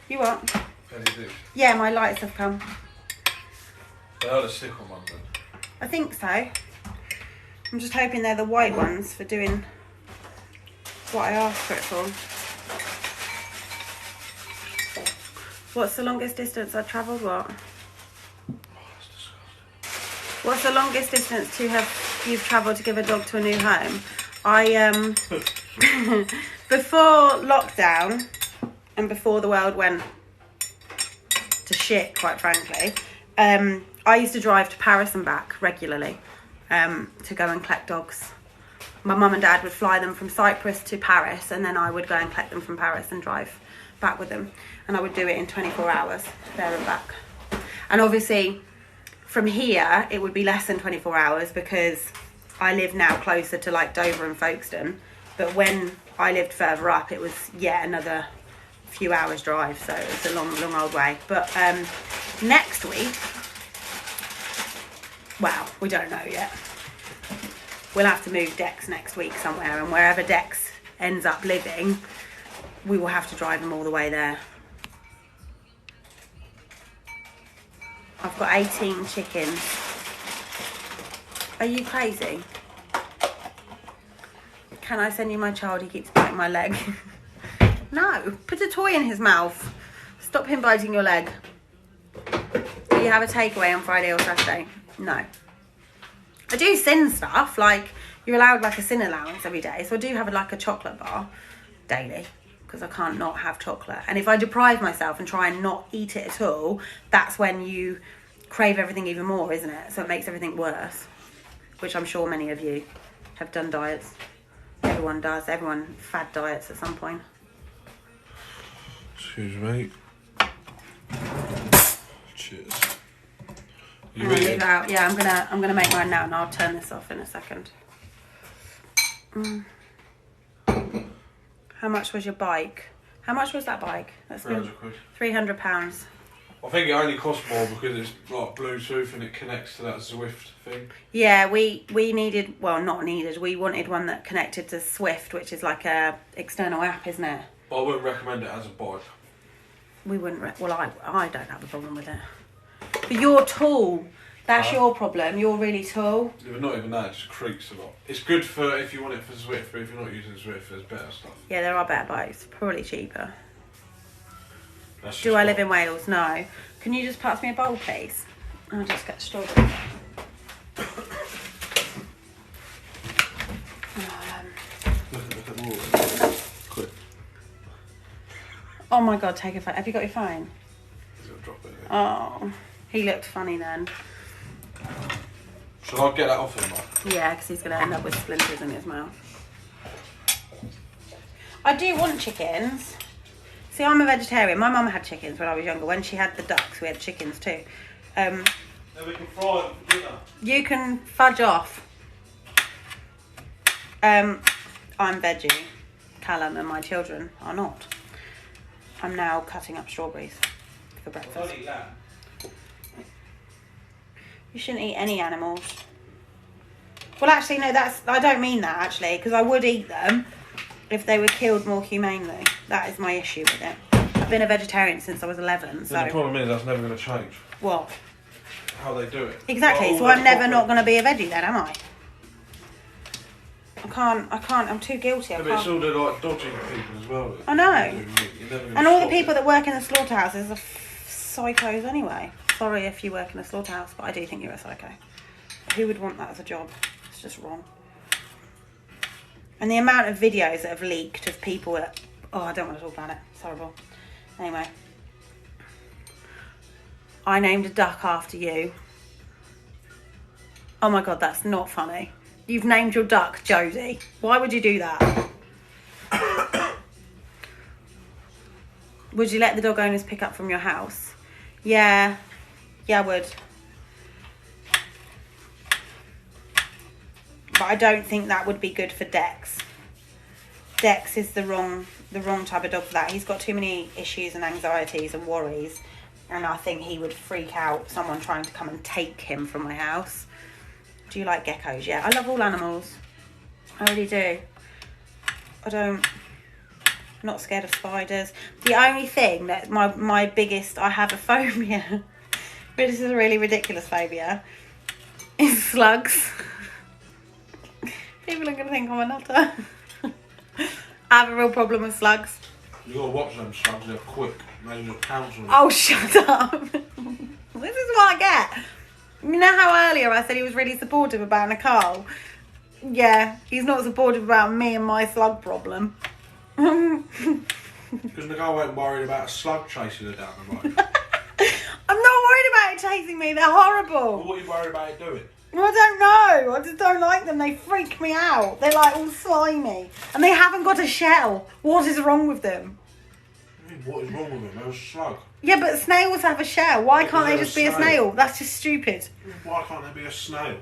You what? Penny Dukes. Yeah, my lights have come. They are the stick on one then. I think so. I'm just hoping they're the white ones for doing what I asked for it for. What's the longest distance I've travelled? What? Oh, that's disgusting. What's the longest distance you've travelled to give a dog to a new home? Before lockdown and before the world went to shit, quite frankly, I used to drive to Paris and back regularly to go and collect dogs. my mum and dad would fly them from Cyprus to Paris, and then I would go and collect them from Paris and drive back with them. And I would do it in 24 hours, there and back. And obviously, from here, it would be less than 24 hours because I live now closer to like Dover and Folkestone. But when I lived further up, it was yet another few hours drive. So it's a long, long old way. But next week, well, we don't know yet. We'll have to move Dex next week somewhere, and wherever Dex ends up living, we will have to drive him all the way there. I've got 18 chickens. Are you crazy? Can I send you my child? He keeps biting my leg. No, put a toy in his mouth. Stop him biting your leg. Do you have a takeaway on Friday or Saturday? No. I do sin stuff, like you're allowed like a sin allowance every day. So I do have like a chocolate bar daily because I can't not have chocolate. And if I deprive myself and try and not eat it at all, that's when you crave everything even more, isn't it? So it makes everything worse, which I'm sure many of you have done diets. Everyone does. Everyone fad diets at some point. Excuse me. Cheers. I'm gonna leave it out. Yeah, I'm gonna make mine now, and I'll turn this off in a second. How much was your bike? How much was that bike? That's good. £300. I think it only costs more because it's like Bluetooth and it connects to that Zwift thing. Yeah, we needed, well, not needed. We wanted one that connected to Swift, which is like a external app, isn't it? But I wouldn't recommend it as a bike. We wouldn't. Well, I don't have a problem with it. But you're tall. That's your problem. You're really tall. Yeah, but not even that. It just creaks a lot. It's good for if you want it for Zwift, but if you're not using Zwift, there's better stuff. Yeah, there are better bikes. Probably cheaper. Do I live in Wales? No. Can you just pass me a bowl, please? I'll just get strawberries. Look at the water. Quick. Oh my God, take a photo. Have you got your phone? He's gonna drop it. Oh, he looked funny then. Shall I get that off him, Mark? Yeah, because he's going to end up with splinters in his mouth. I do want chickens. See, I'm a vegetarian. My mum had chickens when I was younger. When she had the ducks, we had chickens too. Then we can fry them for dinner. You can fudge off. I'm veggie. Callum and my children are not. I'm now cutting up strawberries for breakfast. I'll eat that. You shouldn't eat any animals. Well, actually, no, I don't mean that, actually, because I would eat them if they were killed more humanely. That is my issue with it. I've been a vegetarian since I was 11, so... The problem is that's never going to change. What? How they do it. Exactly, so I'm never not going to be a veggie then, am I? I can't, I'm too guilty. Yeah, but it's all the like dodging people as well. I know. And all the people that work in the slaughterhouses are psychos anyway. Sorry if you work in a slaughterhouse, but I do think you're a psycho. Who would want that as a job? It's just wrong. And the amount of videos that have leaked of people that... Oh, I don't want to talk about it. It's horrible. Anyway. I named a duck after you. Oh my God, that's not funny. You've named your duck Jodie. Why would you do that? Would you let the dog owners pick up from your house? Yeah. Yeah, I would. But I don't think that would be good for Dex. Dex is the wrong type of dog for that. He's got too many issues and anxieties and worries. And I think he would freak out someone trying to come and take him from my house. Do you like geckos? Yeah, I love all animals. I really do. I'm not scared of spiders. The only thing that my biggest... I have a phobia... But this is a really ridiculous phobia. Is slugs. People are going to think I'm a nutter. I have a real problem with slugs. You got to watch them slugs, they're quick. Maybe you'll pounce on them. Oh, shut up. This is what I get. You know how earlier I said he was really supportive about Nicole? Yeah, he's not supportive about me and my slug problem. Because Nicole ain't worried about a slug chasing her down the road. I'm not worried about it chasing me. They're horrible. Well, what are you worried about it doing? I don't know. I just don't like them. They freak me out. They're like all slimy. And they haven't got a shell. What is wrong with them? What is wrong with them? They're a slug. Yeah, but snails have a shell. Why Yeah, can't they they're just a be a snail. snail? That's just stupid. Why can't they be a snail?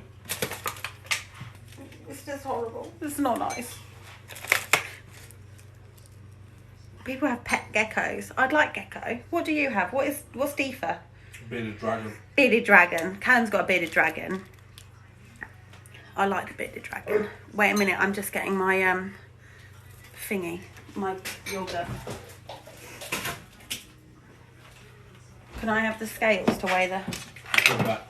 It's just horrible. It's not nice. People have pet geckos. I'd like gecko. What do you have? What's Deefa? Bearded dragon. Bearded dragon. Callum's got a bearded dragon. I like the bearded dragon. Wait a minute, I'm just getting my thingy. My yogurt. Can I have the scales to weigh the... Come back.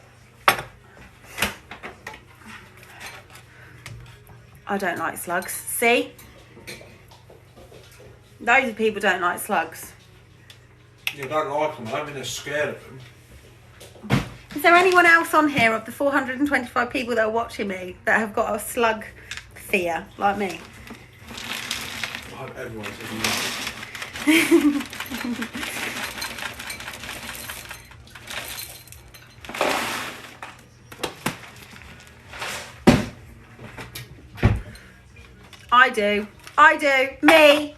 I don't like slugs. See? Those people don't like slugs. You don't like them. I don't mean they're scared of them. Is there anyone else on here of the 425 people that are watching me that have got a slug fear like me? I hope everyone says no. I do. I do. Me.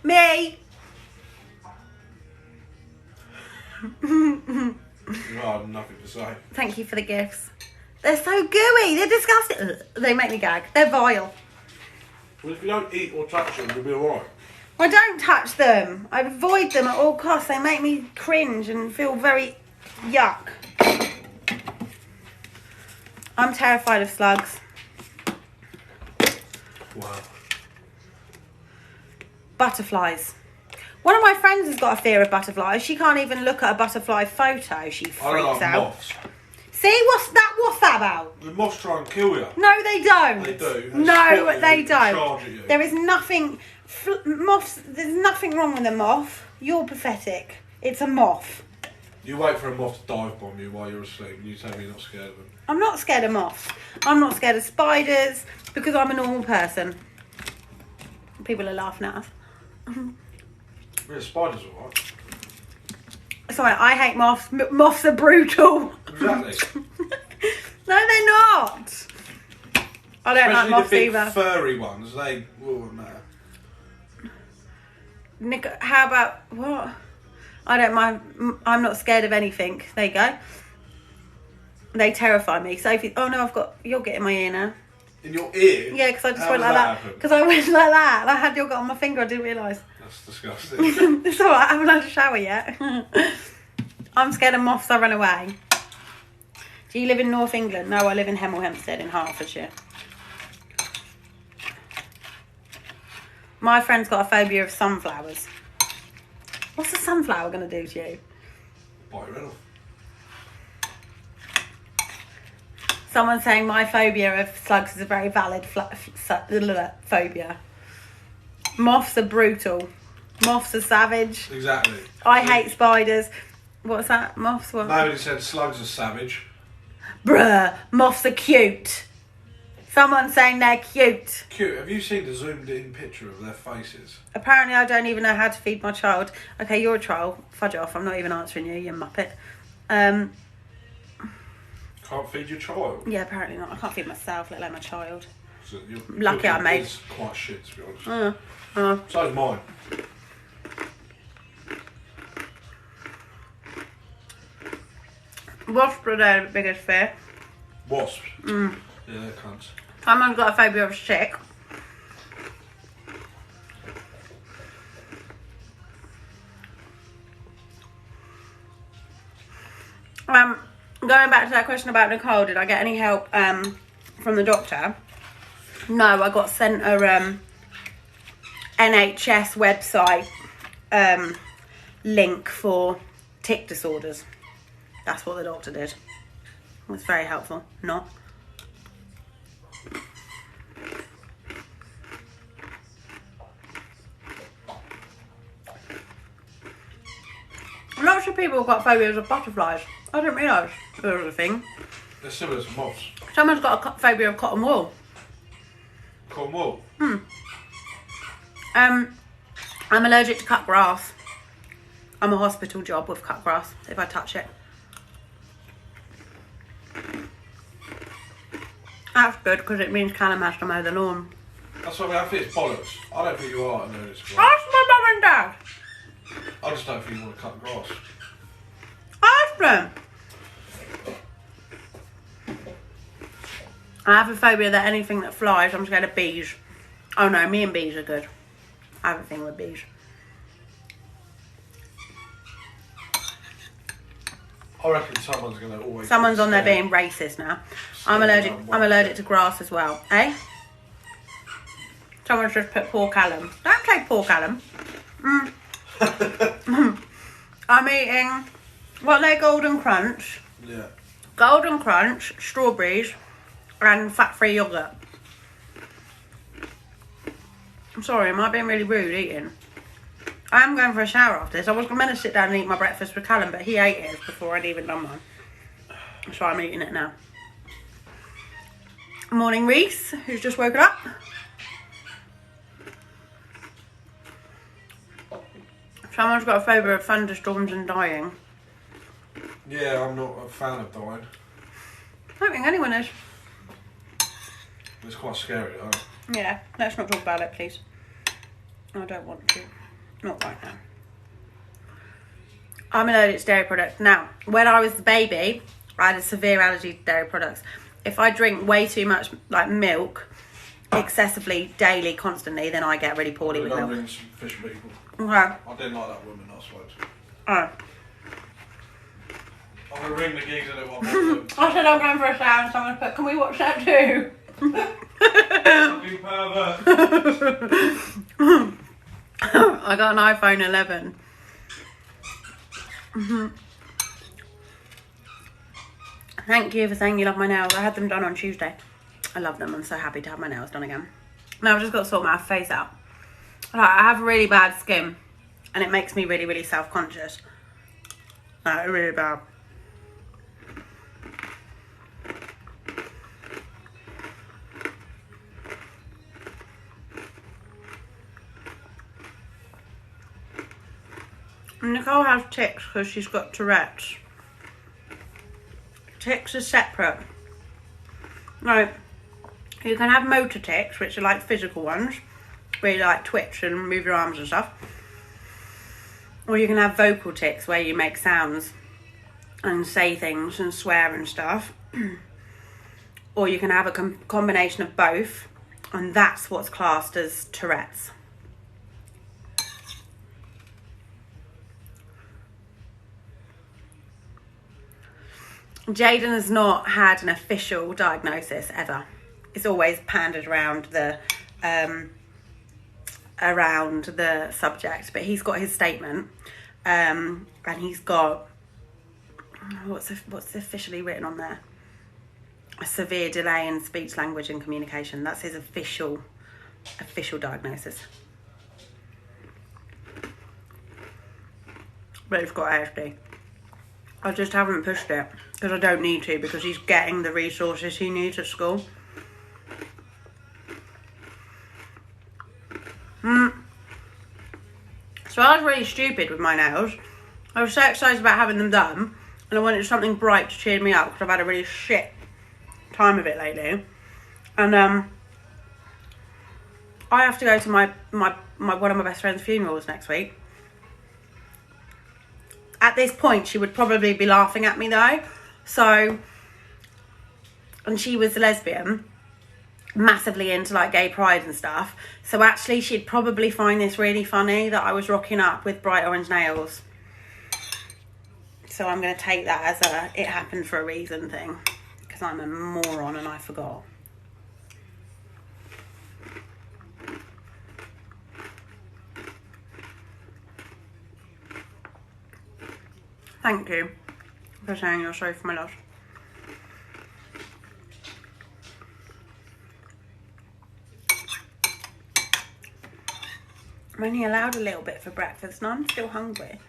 I have nothing to say. Thank you for the gifts. They're so gooey. They're disgusting. Ugh, they make me gag. They're vile. Well, if you don't eat or touch them, you'll be alright. I don't touch them. I avoid them at all costs. They make me cringe and feel very yuck. I'm terrified of slugs. Wow. Butterflies. One of my friends has got a fear of butterflies. She can't even look at a butterfly photo. She I freaks don't like out. moths. See, what's that about? The moths try and kill you. No, they don't. They do. They No, spot you they and don't. charge at you. There is nothing... Moths, there's nothing wrong with a moth. You're pathetic. It's a moth. You wait for a moth to dive bomb you while you're asleep and you tell me you're not scared of them. I'm not scared of moths. I'm not scared of spiders because I'm a normal person. People are laughing at us. Yeah, spiders alright. Sorry, I hate moths. Moths are brutal. Exactly. No, they're not. I don't like Especially moths the big either. furry ones. They will matter. Nick, how about what? I don't mind. I'm not scared of anything. There you go. They terrify me. Sophie, oh no, you're getting my ear now. In your ear? Yeah, because I just How went does like that. happen? Because I went like that. And I had yogurt on my finger. I didn't realise. That's disgusting. It's alright. I haven't had a shower yet. I'm scared of moths. I run away. Do you live in North England? No, I live in Hemel Hempstead in Hertfordshire. My friend's got a phobia of sunflowers. What's a sunflower going to do to you? Bite your head off. Someone's saying my phobia of slugs is a very valid phobia. Moths are brutal. Moths are savage. Exactly. I hate spiders. What's that? Moths? What? Nobody said slugs are savage. Bruh, moths are cute. Someone's saying they're cute. Cute. Have you seen the zoomed in picture of their faces? Apparently I don't even know how to feed my child. Okay, you're a troll. Fudge off. I'm not even answering you, you muppet. Can't feed your child. Yeah, apparently not. I can't feed myself, let alone my child. So your Lucky I cooking made. is quite shit, to be honest. Uh, So's mine. wasps are their biggest fear. Wasps. Yeah, they're cunts. Someone's got a phobia of sick. Going back to that question about Nicole, did I get any help from the doctor? No, I got sent a NHS website link for tic disorders. That's what the doctor did. It was very helpful. Not. Lots of people have got phobias of butterflies. I didn't realise there was a thing. They're similar to moths. Someone's got a phobia of cotton wool. Cotton wool. I'm allergic to cut grass. I'm a hospital job with cut grass if I touch it. That's good because it means Callum has to mow the lawn. That's what I mean. I think it's bollocks. I don't think you are a nudist. Ask my mum and dad. I just don't think you want to cut the grass. Ask them. I have a phobia that anything that flies, I'm scared of bees. Oh no, me and bees are good. I have a thing with bees. I reckon someone's going to always... Someone's on there being racist now. I'm allergic to grass as well. Eh? Someone's just put poor Callum. Don't take poor Callum. I'm eating, what, they're Golden Crunch. Yeah. Golden Crunch, strawberries, and fat-free yoghurt. I'm sorry, am I being really rude eating? I am going for a shower after this. I was meant to sit down and eat my breakfast with Callum, but he ate it before I'd even done mine. So I'm eating it now. Morning, Reese, who's just woken up. Someone's got a phobia of thunderstorms and dying. Yeah, I'm not a fan of dying. I don't think anyone is. It's quite scary, though. Yeah, let's not talk about it, please. I don't want to. Not right now. I'm allergic to dairy products. Now, when I was a baby, I had a severe allergy to dairy products. If I drink way too much, like milk, excessively, daily, constantly, then I get really poorly with milk. Ring some fish people. Okay. I didn't like that woman I spoke to. Oh. I'm going to ring the gigs and it one I said I'm going for a shower and someone put, can we watch that too? Fucking pervert. I got an iPhone 11. Thank you for saying you love my nails. I had them done on Tuesday. I love them. I'm so happy to have my nails done again. Now I've just got to sort my face out. I have really bad skin and it makes me really, really self-conscious. Like, really bad. Nicole has tics because she's got Tourette's. Tics are separate. Right, you can have motor tics, which are like physical ones, where you like twitch and move your arms and stuff. Or you can have vocal tics, where you make sounds and say things and swear and stuff. Or you can have a combination of both, and that's what's classed as Tourette's. Jaden has not had an official diagnosis ever. It's always pandered around the subject, but he's got his statement, and he's got what's officially written on there? A severe delay in speech, language, and communication. That's his official diagnosis. But he's got ASD. I just haven't pushed it because I don't need to, because he's getting the resources he needs at school. So I was really stupid with my nails. I was so excited about having them done, and I wanted something bright to cheer me up because I've had a really shit time of it lately. And I have to go to my one of my best friend's funerals next week. At this point, she would probably be laughing at me though. So, and she was a lesbian, massively into like gay pride and stuff. So actually, she'd probably find this really funny that I was rocking up with bright orange nails. So I'm going to take that as a it happened for a reason thing, because I'm a moron and I forgot. Thank you for saying you're sorry for my loss. I'm only allowed a little bit for breakfast and I'm still hungry.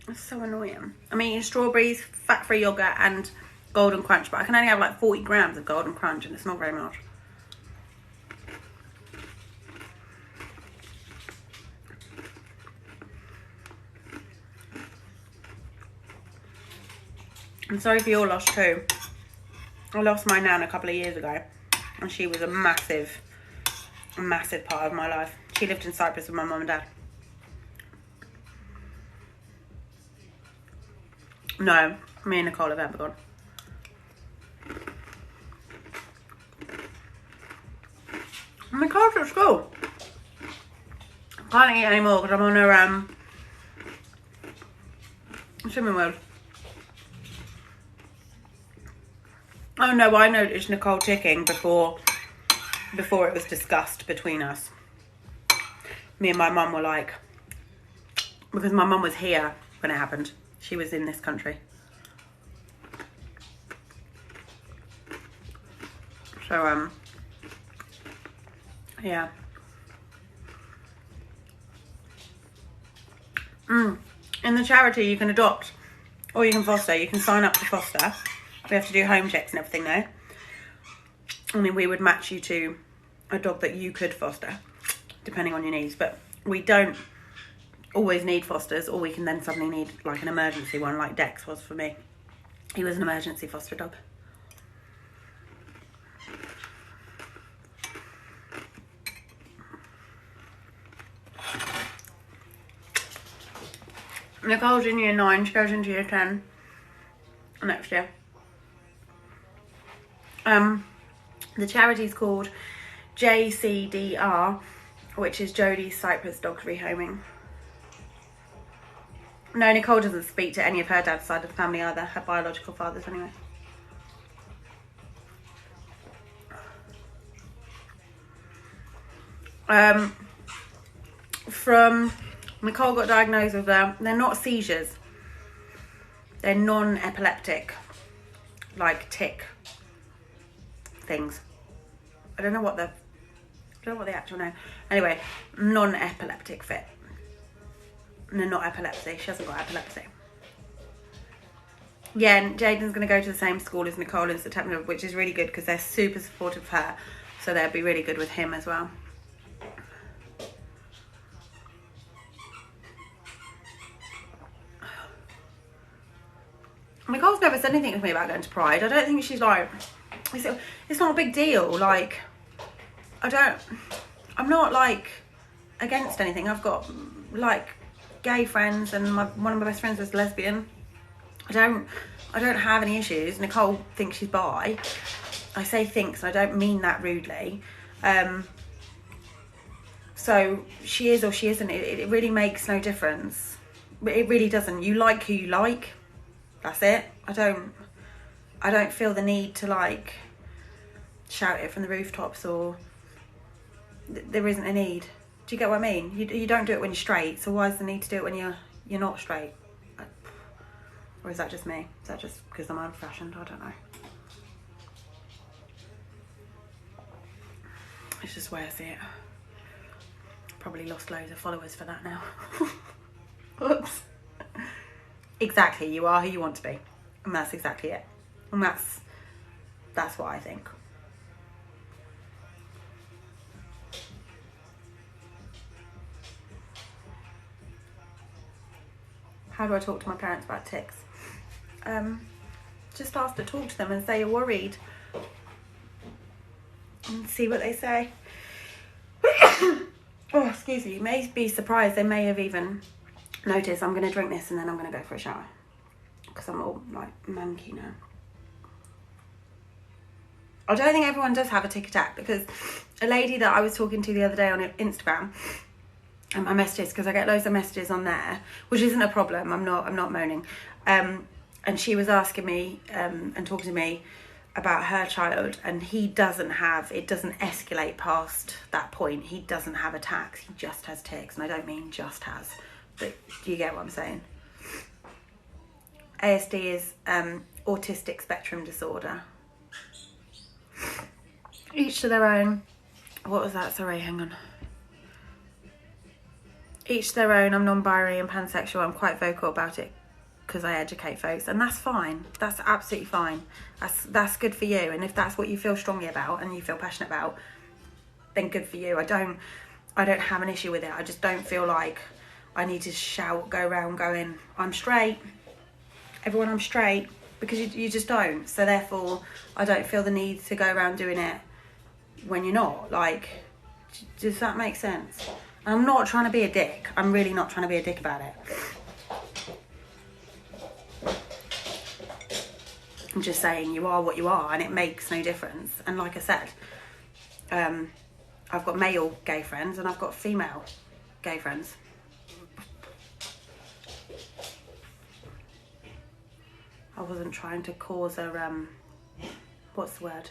That's so annoying. I'm eating strawberries, fat-free yogurt and Golden Crunch, but I can only have like 40 grams of Golden Crunch and it's not very much. I'm sorry for your loss too. I lost my nan a couple of years ago, and she was a massive part of my life. She lived in Cyprus with my mum and dad. No, me and Nicole have ever gone. Nicole's at school. Can't eat anymore because I'm on her swimming world. Oh no, I noticed Nicole ticking before it was discussed between us. Me and my mum were like, because my mum was here when it happened. She was in this country. So, yeah. In the charity, you can adopt or you can foster. You can sign up to foster. We have to do home checks and everything now. I mean, we would match you to a dog that you could foster, depending on your needs. But we don't always need fosters, or we can then suddenly need like an emergency one, like Dex was for me. He was an emergency foster dog. Nicole's in year 9, she goes into year 10 next year. The charity's called JCDR, which is Jodie's Cyprus Dogs Rehoming. No, Nicole doesn't speak to any of her dad's side of the family either, her biological fathers anyway. From Nicole got diagnosed with they're not seizures, they're non-epileptic, like tick things. I don't know what the actual name. Anyway, non-epileptic fit. No, not epilepsy. She hasn't got epilepsy. Yeah, and Jaden's going to go to the same school as Nicole in September, which is really good because they're super supportive of her. So they'll be really good with him as well. Nicole's never said anything to me about going to Pride. I don't think she's like, it's not a big deal. Like, I'm not like against anything. I've got like gay friends, and one of my best friends is lesbian. I don't have any issues. Nicole thinks she's bi. I say thinks, and I don't mean that rudely. So she is or she isn't. It really makes no difference. It really doesn't. You like who you like. That's it. I don't feel the need to like shout it from the rooftops, or there isn't a need. Do you get what I mean? You don't do it when you're straight, so why is the need to do it when you're not straight? Or is that just me? Is that just because I'm old-fashioned? I don't know. It's just the way I see it. Probably lost loads of followers for that now. Oops. Exactly, you are who you want to be. And that's exactly it. And that's what I think. How do I talk to my parents about ticks? Just ask to talk to them and say you're worried. And see what they say. Oh, excuse me. You may be surprised. They may have even noticed I'm going to drink this and then I'm going to go for a shower. Because I'm all, like, manky now. I don't think everyone does have a tick attack, because a lady that I was talking to the other day on Instagram, and my messages, because I get loads of messages on there, which isn't a problem. I'm not moaning. And she was asking me and talking to me about her child, and it doesn't escalate past that point. He doesn't have attacks. He just has tics, and I don't mean just has. But do you get what I'm saying? ASD is autistic spectrum disorder. Each to their own. What was that? Sorry, hang on. Each to their own. I'm non-binary and pansexual. I'm quite vocal about it because I educate folks, and that's fine. That's absolutely fine. That's good for you. And if that's what you feel strongly about and you feel passionate about, then good for you. I don't have an issue with it. I just don't feel like I need to shout, go around going, I'm straight. Everyone, I'm straight. because you just don't. So therefore, I don't feel the need to go around doing it when you're not. Like, does that make sense? I'm not trying to be a dick. I'm really not trying to be a dick about it. I'm just saying you are what you are, and it makes no difference. And like I said, I've got male gay friends and I've got female gay friends. I wasn't trying to cause a what's the word,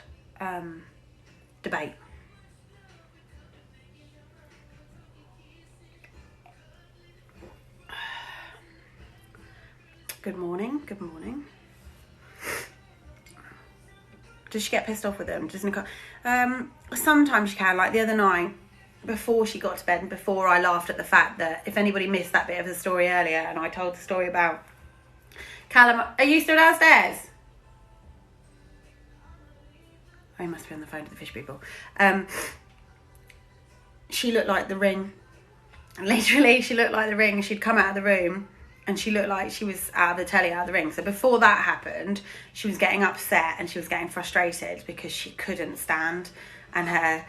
debate. Good morning. Does she get pissed off with them? Does Nicole? Sometimes she can. Like the other night, before she got to bed, and before I laughed at the fact that if anybody missed that bit of the story earlier, and I told the story about Callum. Are you still downstairs? I must be on the phone to the fish people. She looked like the Ring. Literally, she looked like the Ring. She'd come out of the room and she looked like she was out of the telly, out of the Ring. So before that happened, she was getting upset and she was getting frustrated because she couldn't stand, and her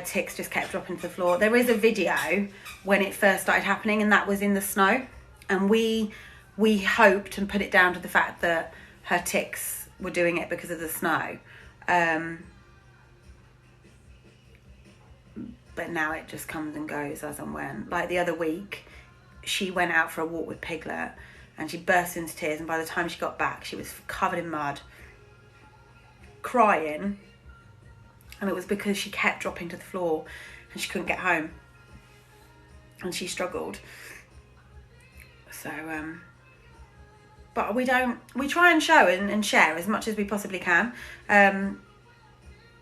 tics just kept dropping to the floor. There is a video when it first started happening, and that was in the snow, and we hoped and put it down to the fact that her tics were doing it because of the snow. But now it just comes and goes as and when. Like the other week, she went out for a walk with Piglet and she burst into tears, and by the time she got back she was covered in mud, crying, and it was because she kept dropping to the floor and she couldn't get home and she struggled. So but we try and show and share as much as we possibly can,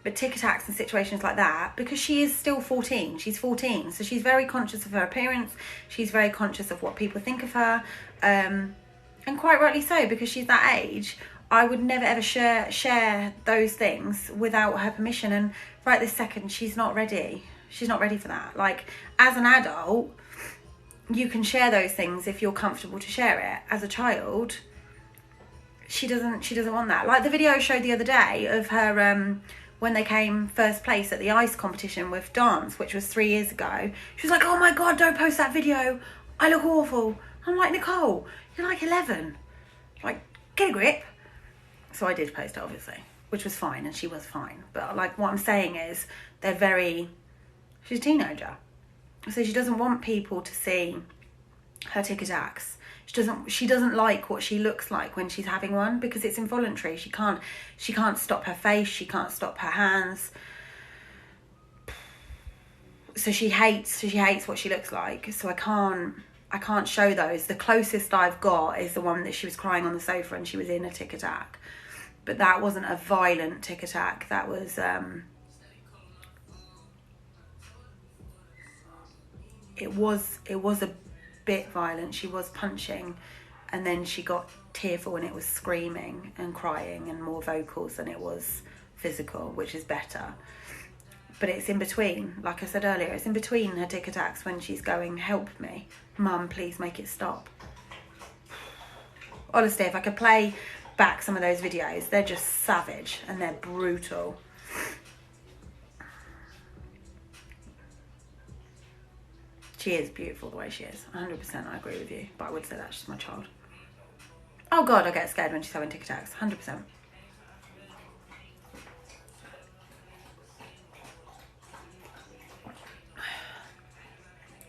but tic attacks and situations like that, because she is still 14, she's 14, so she's very conscious of her appearance, she's very conscious of what people think of her, and quite rightly so, because she's that age. I would never ever share those things without her permission, and right this second she's not ready for that. Like, as an adult you can share those things if you're comfortable to share it. As a child, she doesn't want that. Like the video I showed the other day of her when they came first place at the ice competition with dance, which was 3 years ago. She was like, oh my God, don't post that video. I look awful. I'm like, Nicole, you're like 11. Like, get a grip. So I did post it, obviously, which was fine, and she was fine. But like what I'm saying is, she's a teenager. So she doesn't want people to see her tic attacks. She doesn't like what she looks like when she's having one, because it's involuntary. She can't stop her face, she can't stop her hands. So she hates what she looks like. So I can't show those. The closest I've got is the one that she was crying on the sofa and she was in a tic attack. But that wasn't a violent tic attack. That was it was a bit violent. She was punching, and then she got tearful and it was screaming and crying and more vocals than it was physical, which is better. But it's in between, like I said earlier, it's in between her tic attacks when she's going, help me, Mum, please make it stop. Honestly, if I could play back some of those videos, they're just savage and they're brutal. She is beautiful the way she is. 100%, I agree with you. But I would say that she's my child. Oh God, I get scared when she's having tic attacks. 100%.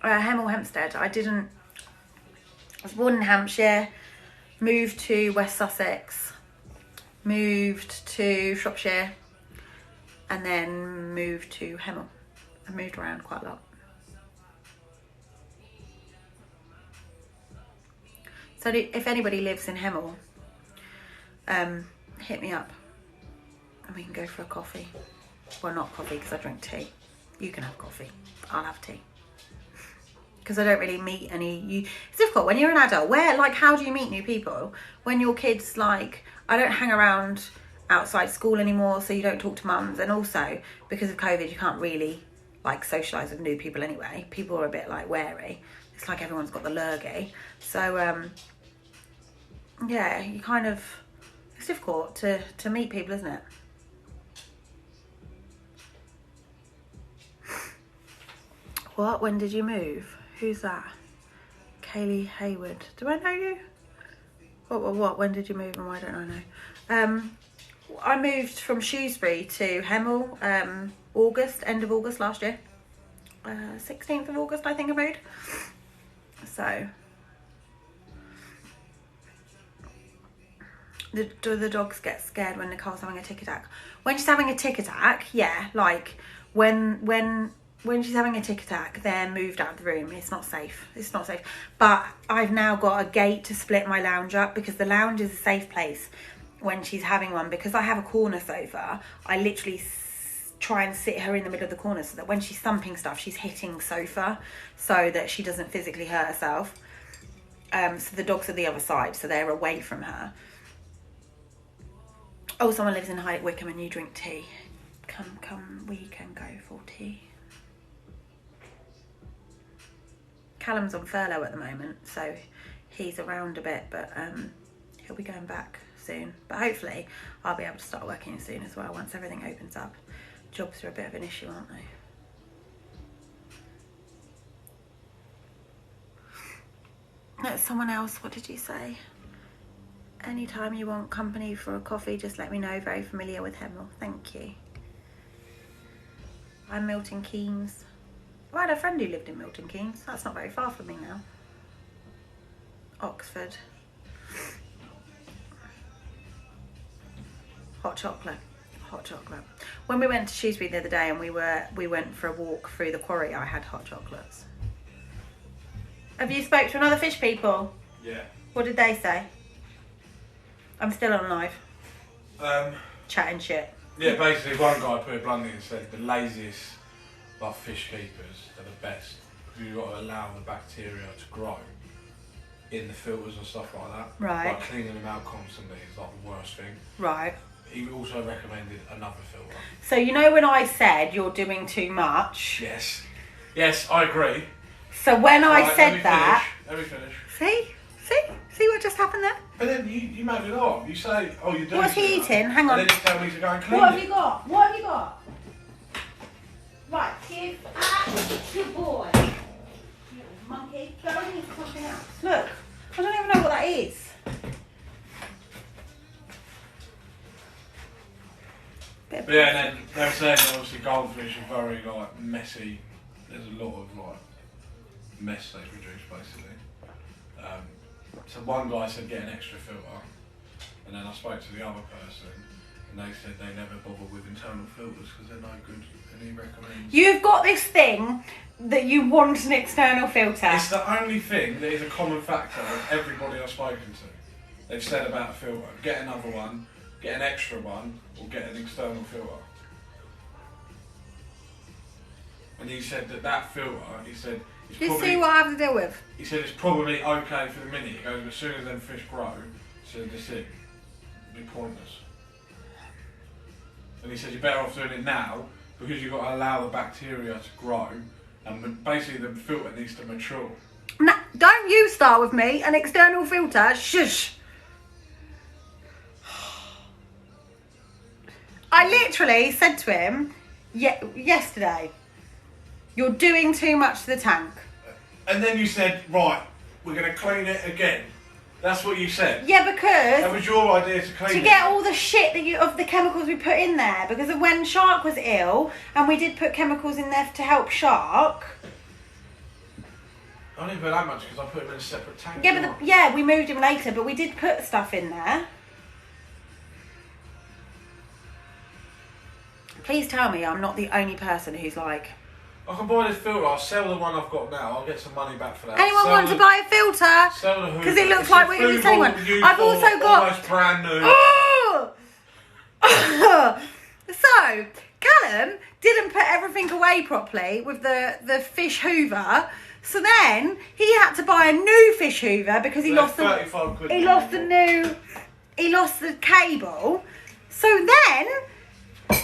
Hemel Hempstead. I was born in Hampshire, moved to West Sussex, moved to Shropshire, and then moved to Hemel. I moved around quite a lot. So if anybody lives in Hemel, hit me up and we can go for a coffee. Well, not coffee because I drink tea. You can have coffee. I'll have tea. Because I don't really meet any... It's difficult when you're an adult. How do you meet new people? When your kids, I don't hang around outside school anymore, so you don't talk to mums. And also, because of COVID, you can't really, socialise with new people anyway. People are a bit, wary. It's like everyone's got the lurgy. So, yeah, you kind of It's difficult to meet people, isn't it? What? When did you move? Who's that? Kaylee Hayward. Do I know you? What? When did you move and why don't I know? I moved from Shrewsbury to Hemel end of August last year. 16th of August, I think I moved. So, do the dogs get scared when Nicole's having a tick attack? When she's having a tick attack, yeah, like when she's having a tick attack, they're moved out of the room. It's not safe. It's not safe. But I've now got a gate to split my lounge up because the lounge is a safe place when she's having one. Because I have a corner sofa, I literally try and sit her in the middle of the corner so that when she's thumping stuff, she's hitting sofa so that she doesn't physically hurt herself. So the dogs are the other side, so they're away from her. Oh, someone lives in High Wycombe and you drink tea. Come, we can go for tea. Callum's on furlough at the moment, so he's around a bit, but he'll be going back soon. But hopefully I'll be able to start working soon as well once everything opens up. Jobs are a bit of an issue, aren't they? No, someone else, what did you say? Anytime you want company for a coffee, just let me know. Very familiar with Hemel. Thank you. I'm Milton Keynes. I had a friend who lived in Milton Keynes. That's not very far from me now. Oxford. Hot chocolate. Hot chocolate. When we went to Shrewsbury the other day and we went for a walk through the quarry, I had hot chocolates. Have you spoke to another fish people? Yeah. What did they say? I'm still on live. Chatting shit. Yeah, basically one guy put it bluntly and said the laziest fish keepers are the best because you've got to allow the bacteria to grow in the filters and stuff like that. Right. Like cleaning them out constantly is like the worst thing. Right. He also recommended another filter. So you know when I said you're doing too much? Yes. Yes, I agree. So when I said that... Let me finish. See what just happened there? But then you made it up. You say, oh, you're doing What's he eating? Hang on. And then you tell me to go and clean What have it. you got? What have you got? Right, give good boy. Little monkey. Go and eat something else. Look, I don't even know what that is. But yeah, and then they were saying that obviously goldfish are very like messy. There's a lot of like mess they produce basically. So one guy said get an extra filter, and then I spoke to the other person, and they said they never bother with internal filters because they're no good. And he recommends. You've got this thing that you want an external filter. It's the only thing that is a common factor of everybody I've spoken to. They've said about a filter: get another one, get an extra one, or get an external filter. And he said that filter, he said, it's Do you probably, see what I have to deal with? he said it's probably okay for the minute. He goes, as soon as them fish grow, so that's it. It'd be pointless. And he said you're better off doing it now because you've got to allow the bacteria to grow, and basically the filter needs to mature. No, don't you start with me. An external filter. Shush. I literally said to him yesterday, you're doing too much to the tank. And then you said, right, we're going to clean it again. That's what you said. Yeah, because that was your idea to clean it. To get all the shit that of the chemicals we put in there. Because of when Shark was ill, and we did put chemicals in there to help Shark. I didn't put that much because I put him in a separate tank. Yeah, but we moved him later, but we did put stuff in there. Please tell me I'm not the only person who's like... I can buy this filter, I'll sell the one I've got now, I'll get some money back for that. Anyone want to buy a filter? Sell the Hoover. Because it looks like we're going to be selling one. I've also got... Almost brand new. Oh! So, Callum didn't put everything away properly with the fish hoover. So then he had to buy a new fish hoover because he lost the cable. So then...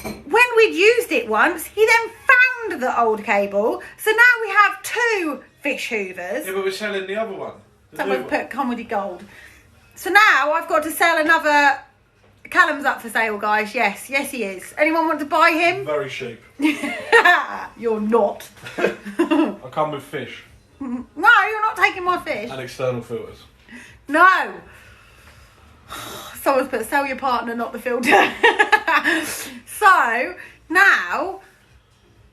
when we'd used it once, he then found the old cable. So now we have two fish hoovers. Yeah, but we're selling the other one. Someone's put comedy gold. So now I've got to sell another Callum's up for sale, guys. Yes, he is. Anyone want to buy him? Very cheap. You're not. I come with fish. No, you're not taking my fish. And external filters. No. Someone's put sell your partner, not the filter. So now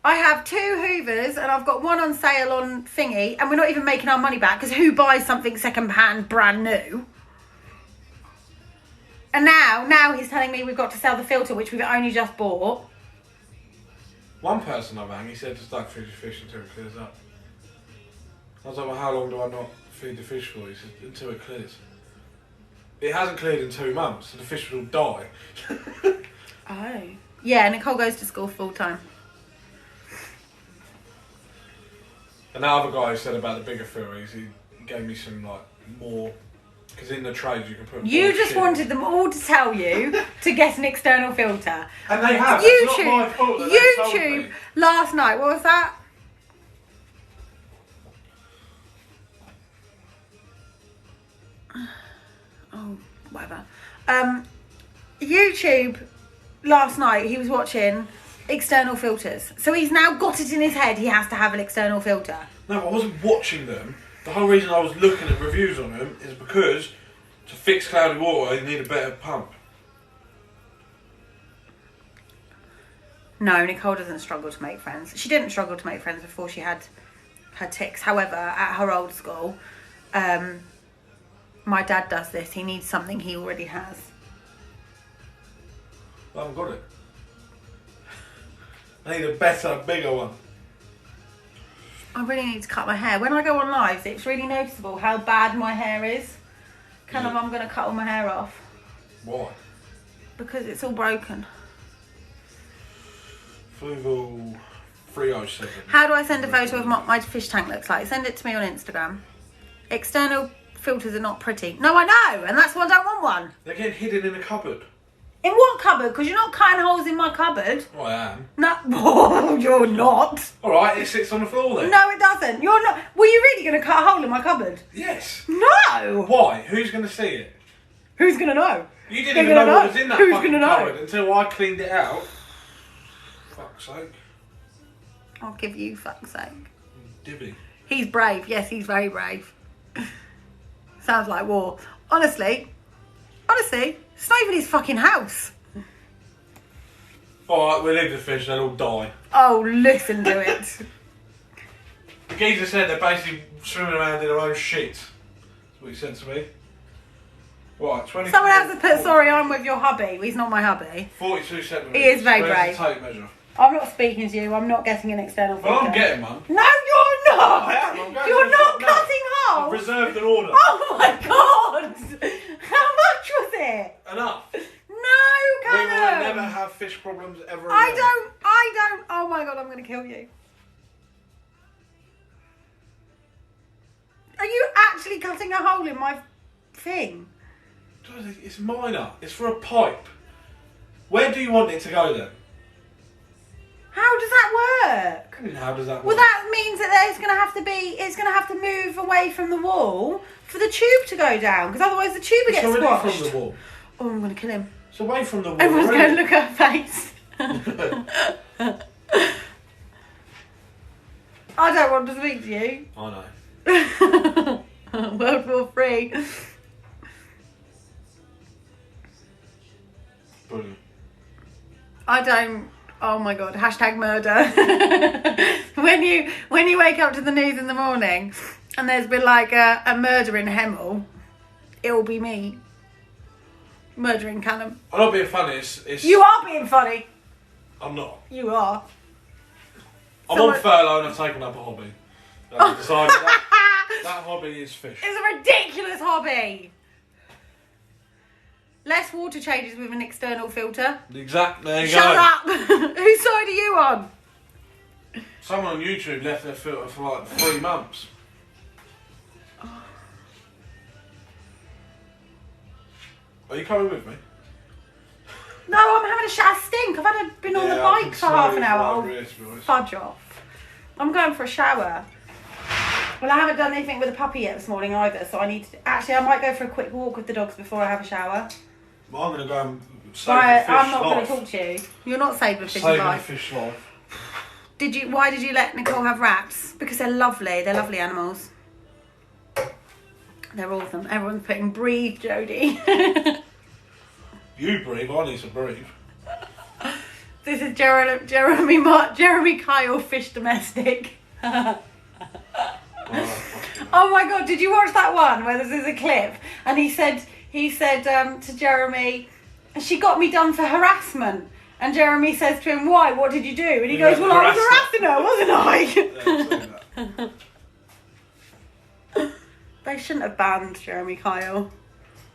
I have 2 Hoovers and I've got one on sale on thingy, and we're not even making our money back because who buys something second hand brand new? And now he's telling me we've got to sell the filter, which we've only just bought. One person I rang, he said just don't feed your fish until it clears up. I was like, well, how long do I not feed the fish for? He said, until it clears. It hasn't cleared in 2 months, so the fish will die. Oh. Yeah, Nicole goes to school full time. And that other guy who said about the bigger filters, he gave me some, like, more... Because in the trade you can put. You just wanted them all to tell you to get an external filter. And they have. YouTube. It's not my fault that they told me. Last night. What was that? Oh, whatever. YouTube. Last night he was watching external filters, so he's now got it in his head. He has to have an external filter. No, I wasn't watching them. The whole reason I was looking at reviews on them is because to fix cloudy water, you need a better pump. No, Nicole doesn't struggle to make friends. She didn't struggle to make friends before she had her tics. However, at her old school, my dad does this. He needs something he already has. I haven't got it. I need a better, bigger one. I really need to cut my hair. When I go on lives, it's really noticeable how bad my hair is. I'm going to cut all my hair off. Why? Because it's all broken. Fluval 307. How do I send a photo of what my fish tank looks like? Send it to me on Instagram. External filters are not pretty. No, I know, and that's why I don't want one. They're getting hidden in a cupboard. In what cupboard? Because you're not cutting holes in my cupboard. Oh, I am. No, oh, you're not. All right, it sits on the floor then. No, it doesn't. You're not. Were you really going to cut a hole in my cupboard? Yes. No. Why? Who's going to see it? Who's going to know? You didn't even know what was in that Who's fucking gonna know? cupboard until I cleaned it out. Fuck's sake. I'll give you fuck's sake. Dibby. He's brave. Yes, he's very brave. Sounds like war. Honestly, it's not even his fucking house. Alright, we'll leave the fish, they'll all die. Oh, listen to it. The geezer said they're basically swimming around in their own shit. That's what he said to me. Right, 20. Someone else has put, sorry, I'm with your hubby. He's not my hubby. 42 centimetres. He is very Where's brave. the tape measure? I'm not speaking to you. I'm not getting an external filter. Well, I'm getting one. No, you're not. I am. I'm going You're to the not shop now. cutting I've holes. reserved an order. Oh my god! How much was it? Enough. No, We will Callum. never have fish problems ever I again. don't. Oh my god, I'm going to kill you. Are you actually cutting a hole in my thing? It's minor. It's for a pipe. Where do you want it to go then? How does that work? And how does that work? Well, that means that it's going to have to move away from the wall for the tube to go down, because otherwise the tube will It's get already squashed. from the wall. Oh, I'm going to kill him. It's away from the wall. Everyone's already. going to look at her face. I don't want to speak to you. I know. World War III. Brilliant. I don't. Oh my god! Hashtag murder. when you wake up to the news in the morning, and there's been like a murder in Hemel, it will be me. Murdering Callum. I'm not being funny. It's You are being funny. I'm not. You are. I'm on furlough and I've taken up a hobby. I've decided that hobby is fish. It's a ridiculous hobby. Less water changes with an external filter. Exactly. There you Shut go. up. Whose side are you on? Someone on YouTube left their filter for like 3 months. Are you coming with me? No, I'm having a shower. Stink. I've been on the I bike can for smell half it an from hour. over here, to be honest. Fudge off. I'm going for a shower. Well, I haven't done anything with the puppy yet this morning either, so I need to... Actually, I might go for a quick walk with the dogs before I have a shower. Well, I'm going to go and Right, I'm not going to talk to you. You're not saving a fish's Saving a life. fish life. Why did you let Nicole have rats? Because they're lovely. They're lovely animals. They're awesome. Everyone's putting breathe, Jodie. You breathe, I need to breathe. This is Jeremy Kyle, fish domestic. Oh my God, did you watch that one where there's a clip and he said to Jeremy, she got me done for harassment, and Jeremy says to him, why, what did you do? And he goes, well, I was harassing her, wasn't I? They shouldn't have banned Jeremy Kyle.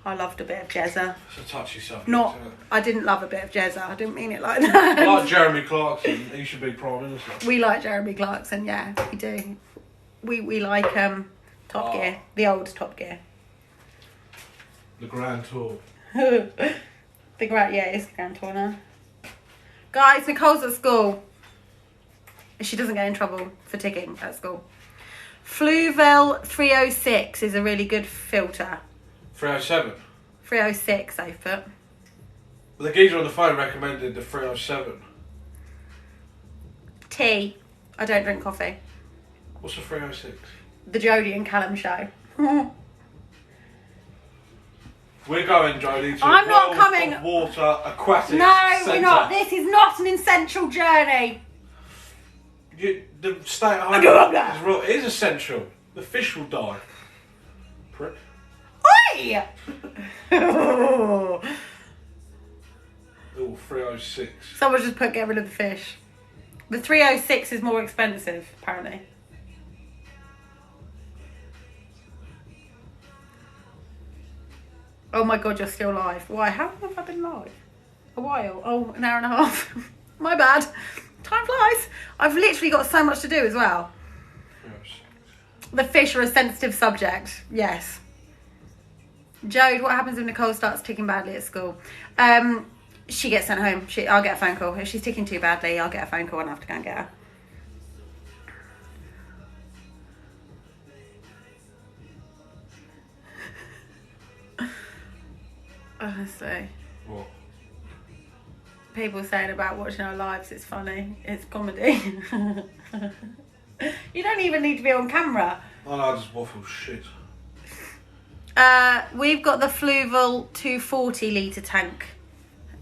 I loved a bit of Jezza. It's a touchy subject. I didn't love a bit of Jezza. I didn't mean it like that. I like Jeremy Clarkson. He should be Prime Minister. We like Jeremy Clarkson, yeah, we do. We like Top Gear, the old Top Gear. The Grand Tour. It's the Grand Tour now. Guys, Nicole's at school. She doesn't get in trouble for ticking at school. Fluvel 306 is a really good filter. 307. 306, I've put. Well, the geezer on the phone recommended the 307. Tea. I don't drink coffee. What's the 306? The Jodie and Callum show. We're going, Jodie, to I'm not World coming. of Water Aquatics No, Centre. we're not. This is not an essential journey. The stay at home is real. It is essential. The fish will die. Prick. Oi! Oh, 306. Someone just put get rid of the fish. The 306 is more expensive, apparently. Oh my God, you're still live. Why? How long have I been live? A while. Oh, an hour and a half. My bad. Time flies. I've literally got so much to do as well. 306. The fish are a sensitive subject. Yes. Jode, what happens if Nicole starts ticking badly at school? She gets sent home. I'll get a phone call. If she's ticking too badly, I'll get a phone call and I have to go and get her. Honestly. What? People saying about watching our lives, it's funny. It's comedy. You don't even need to be on camera. Oh no, I just waffle shit. We've got the Fluval 240 litre tank.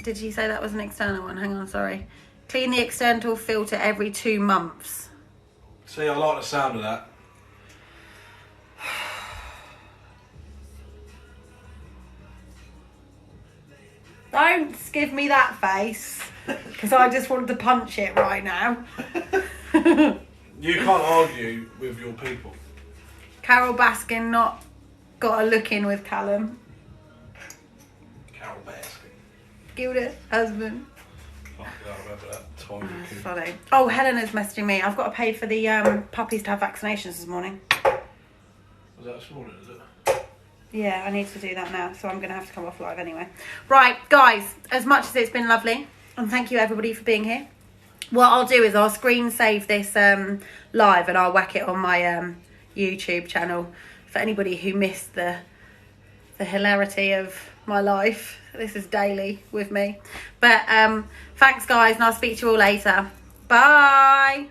Did you say that was an external one? Hang on, sorry. Clean the external filter every 2 months. See, I like the sound of that. Don't give me that face, because I just wanted to punch it right now. You can't argue with your people. Carol Baskin not got a look in with Callum. Carol Baskin. Gilda, husband. I remember that time. That's funny. Oh, Helena's messaging me. I've got to pay for the puppies to have vaccinations this morning. Was that this morning, is it? Yeah, I need to do that now, so I'm going to have to come off live anyway. Right, guys, as much as it's been lovely, and thank you everybody for being here, what I'll do is I'll screen save this live and I'll whack it on my YouTube channel for anybody who missed the hilarity of my life. This is daily with me. But thanks, guys, and I'll speak to you all later. Bye.